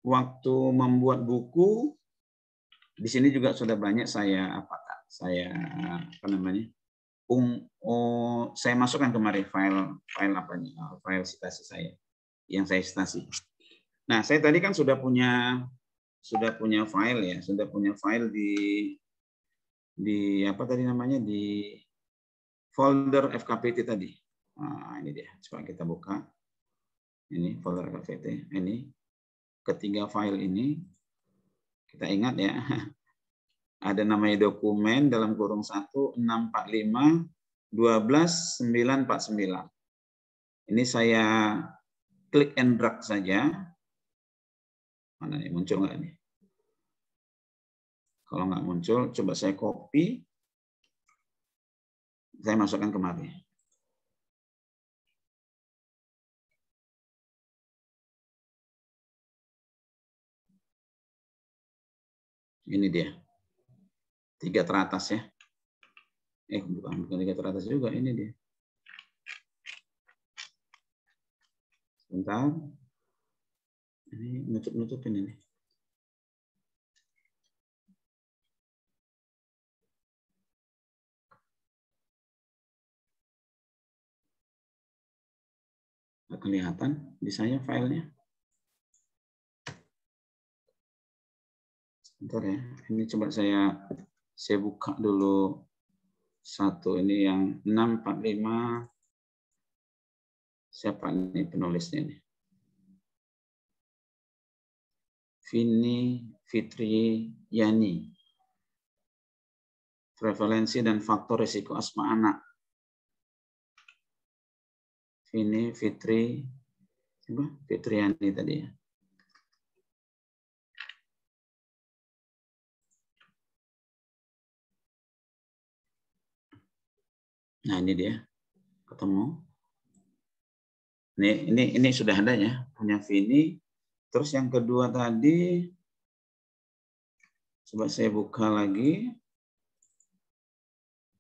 waktu membuat buku di sini juga sudah banyak saya saya masukkan kemari file citasi saya yang saya citasi. Nah, saya tadi kan sudah punya file ya, sudah punya file di apa tadi namanya, di folder FKPT tadi. Nah, ini dia. Coba kita buka. Ini folder FKPT. Ini ketiga file ini. Kita ingat ya. Ada namanya dokumen dalam kurung 1645 12949. Ini saya klik and drag saja. Mana nih, muncul nggak ini? Kalau nggak muncul, coba saya copy. Saya masukkan kemari. Ini dia. 3 teratas ya. Bukan 3 teratas juga, ini dia. Sebentar. Ini nutup-nutupin ini. Kelihatan di saya filenya. Sebentar ya, ini coba saya buka dulu satu, ini yang 645. Siapa nih penulisnya nih? Vini Fitriani. Prevalensi dan faktor risiko asma anak. Vini Fitriani tadi ya. Nah, ini dia. Ketemu. Ini sudah ada ya, punya Vini. Terus yang kedua tadi, coba saya buka lagi.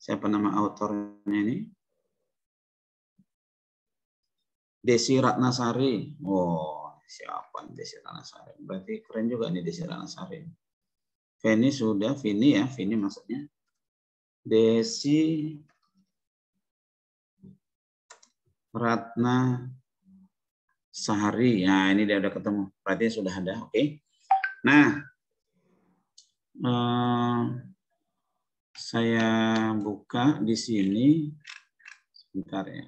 Siapa nama autornya ini? Desi Ratnasari. Oh, siapa Desi Ratnasari? Berarti keren juga nih Desi Ratnasari. Vini sudah, Vini ya, Vini maksudnya. Desi Ratnasari. Nah, ini dia udah ketemu. Berarti sudah ada, oke. Nah, saya buka di sini. Sebentar ya.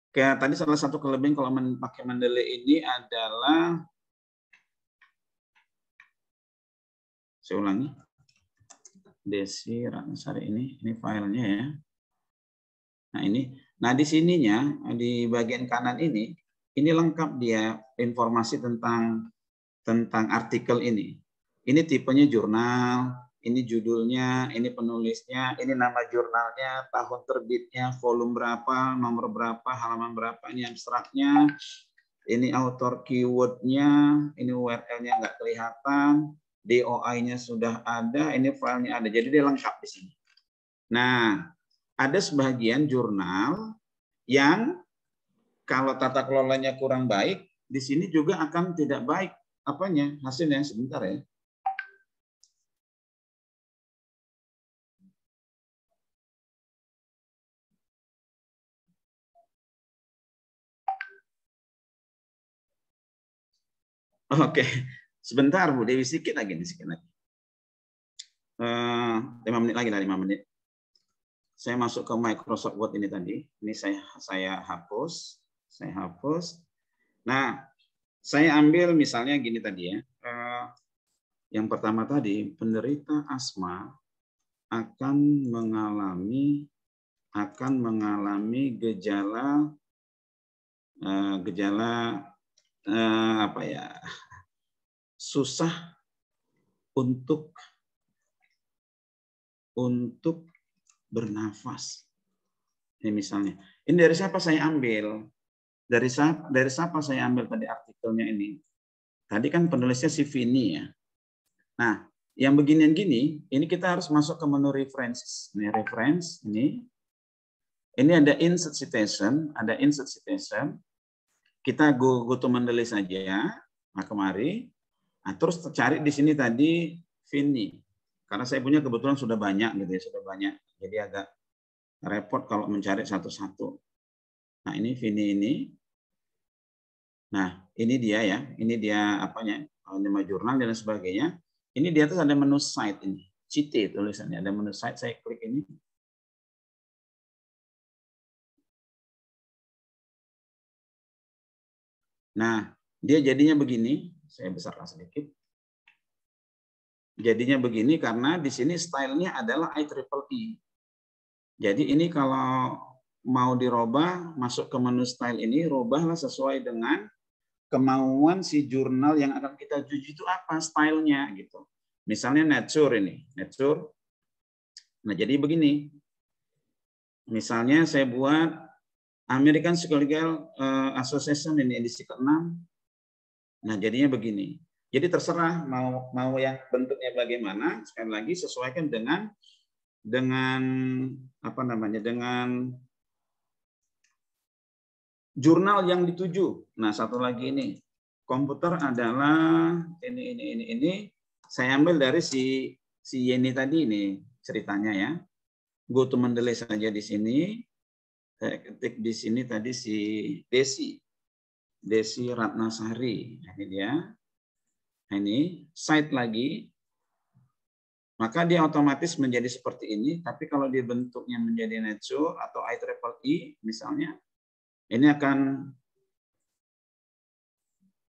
Oke, tadi salah satu kelebihan kalau pakai Mendeley ini adalah, saya ulangi. Desi Ratnasari ini filenya ya. Nah ini, nah di sininya di bagian kanan ini lengkap dia informasi tentang artikel ini. Ini tipenya jurnal, ini judulnya, ini penulisnya, ini nama jurnalnya, tahun terbitnya, volume berapa, nomor berapa, halaman berapa, ini abstraknya, ini author keywordnya, ini URL-nya nggak kelihatan, DOI-nya sudah ada, ini filenya ada. Jadi dia lengkap di sini. Nah, ada sebagian jurnal yang kalau tata kelolanya kurang baik, di sini juga akan tidak baik apanya hasilnya. Sebentar ya. Oke, sebentar Bu Dewi, sedikit lagi. 5 menit lagi lah, 5 menit. Saya masuk ke Microsoft Word ini tadi. Ini saya hapus. Nah, saya ambil misalnya gini tadi ya. Yang pertama tadi, penderita asma akan mengalami gejala apa ya? Susah untuk bernafas. Ini misalnya. Ini dari siapa saya ambil? Dari siapa saya ambil tadi artikelnya ini? Tadi kan penulisnya si Vini ya. Nah, yang beginian gini, ini kita harus masuk ke menu references. Ini reference, ini ada insert citation, Kita go to Mendeley saja. Nah, kemari. Nah, terus cari di sini tadi Vini. Karena saya punya kebetulan sudah banyak gitu ya, Jadi agak repot kalau mencari satu-satu. Nah, ini Vini ini. Nah, ini dia ya. Ini dia apanya? Nama jurnal dan sebagainya. Ini di atas ada menu site ini. CT tulisannya. Ada menu site, saya klik ini. Nah, dia jadinya begini. Saya besarkan sedikit. Jadinya begini karena di sini stylenya adalah IEEE. Jadi ini kalau mau dirubah, masuk ke menu style ini, rubahlah sesuai dengan kemauan si jurnal yang akan kita tuju itu apa stylenya gitu. Misalnya Nature ini, Nature. Nah jadi begini. Misalnya saya buat American Psychological Association ini edisi ke-6. Nah jadinya begini. Jadi terserah mau yang bentuknya bagaimana, sekali lagi sesuaikan dengan apa namanya, dengan jurnal yang dituju. Nah, satu lagi ini. Komputer adalah ini saya ambil dari si Yeni tadi ini ceritanya ya. Go to Mendeley saja di sini. Saya ketik di sini tadi si Desi Ratnasari. Nah, ini dia. Ini site lagi, maka dia otomatis menjadi seperti ini. Tapi kalau dia bentuknya menjadi Nature atau IEEE misalnya, ini akan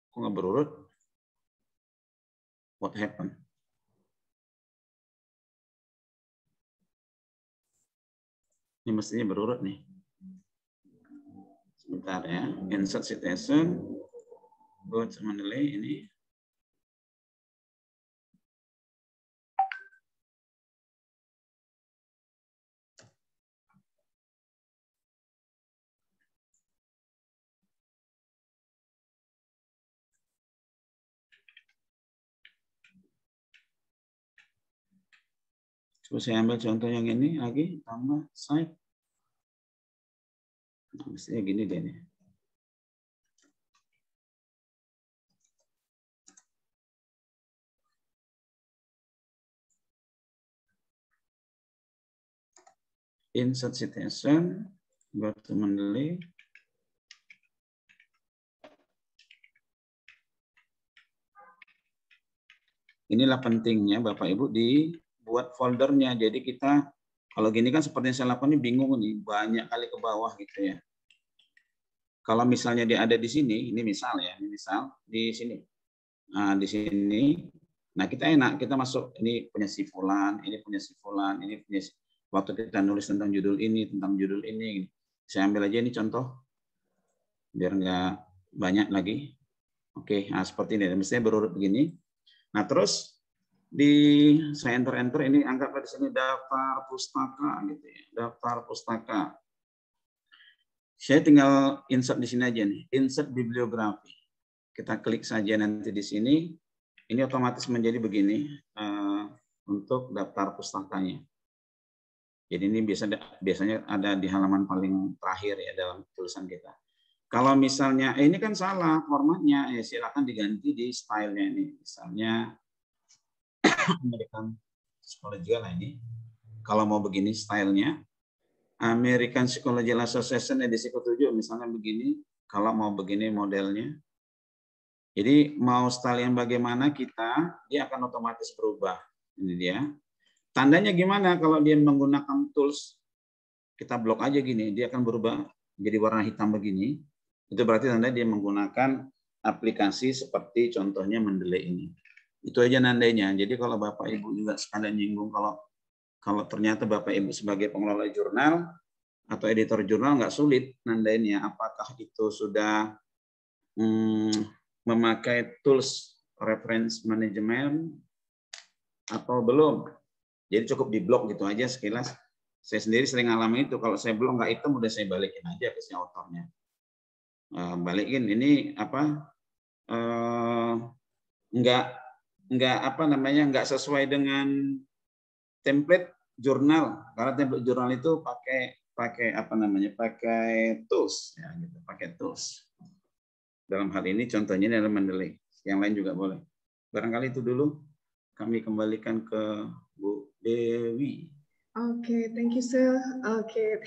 kok nggak berurut? What happened? Ini mestinya berurut nih. Sebentar ya. Insert citation, go to Mendeley ini. Coba saya ambil contoh yang ini lagi, tambah site. Nah, mestinya gini deh nih. Insert citation, go to Mendeley. Inilah pentingnya Bapak Ibu dibuat foldernya. Jadi kita kalau gini kan seperti yang saya lakukan ini bingung nih, banyak kali ke bawah gitu ya. Kalau misalnya dia ada di sini, ini misal ya, ini misal di sini. Nah, di sini. Nah, kita enak, kita masuk, ini punya si fulan, ini punya si fulan, ini punya waktu kita nulis tentang judul ini, Saya ambil aja ini contoh, biar nggak banyak lagi. Oke, nah seperti ini, mestinya berurut begini. Nah, terus saya enter ini, anggaplah di sini daftar pustaka, gitu ya, daftar pustaka. Saya tinggal insert di sini aja nih, insert bibliografi. Kita klik saja nanti di sini. Ini otomatis menjadi begini untuk daftar pustakanya. Jadi ini biasanya ada di halaman paling terakhir ya dalam tulisan kita. Kalau misalnya ini kan salah formatnya, ya silakan diganti di stylenya ini. Misalnya American Psychological ini. Kalau mau begini stylenya, American Psychological Association edisi ke-7 misalnya begini. Kalau mau begini modelnya. Jadi mau style yang bagaimana dia akan otomatis berubah. Ini dia. Tandanya gimana kalau dia menggunakan tools? Kita blok aja gini, dia akan berubah jadi warna hitam begini. Itu berarti tanda dia menggunakan aplikasi seperti contohnya Mendeley ini. Itu aja nandanya. Jadi kalau Bapak Ibu juga sekalian nyinggung kalau ternyata Bapak Ibu sebagai pengelola jurnal atau editor jurnal nggak sulit nandainnya. Apakah itu sudah memakai tools reference management atau belum. Jadi cukup di blok gitu aja sekilas. Saya sendiri sering ngalamin itu. Kalau saya blok nggak hitam, udah saya balikin aja ke si autornya. Balikin ini apa? Nggak sesuai dengan template jurnal. Karena template jurnal itu pakai tools ya gitu, pakai tools. Dalam hal ini contohnya adalah Mendeley. Yang lain juga boleh. Barangkali itu dulu. Kami kembalikan ke Bu Dewi. Oke, thank you, sir. Oke.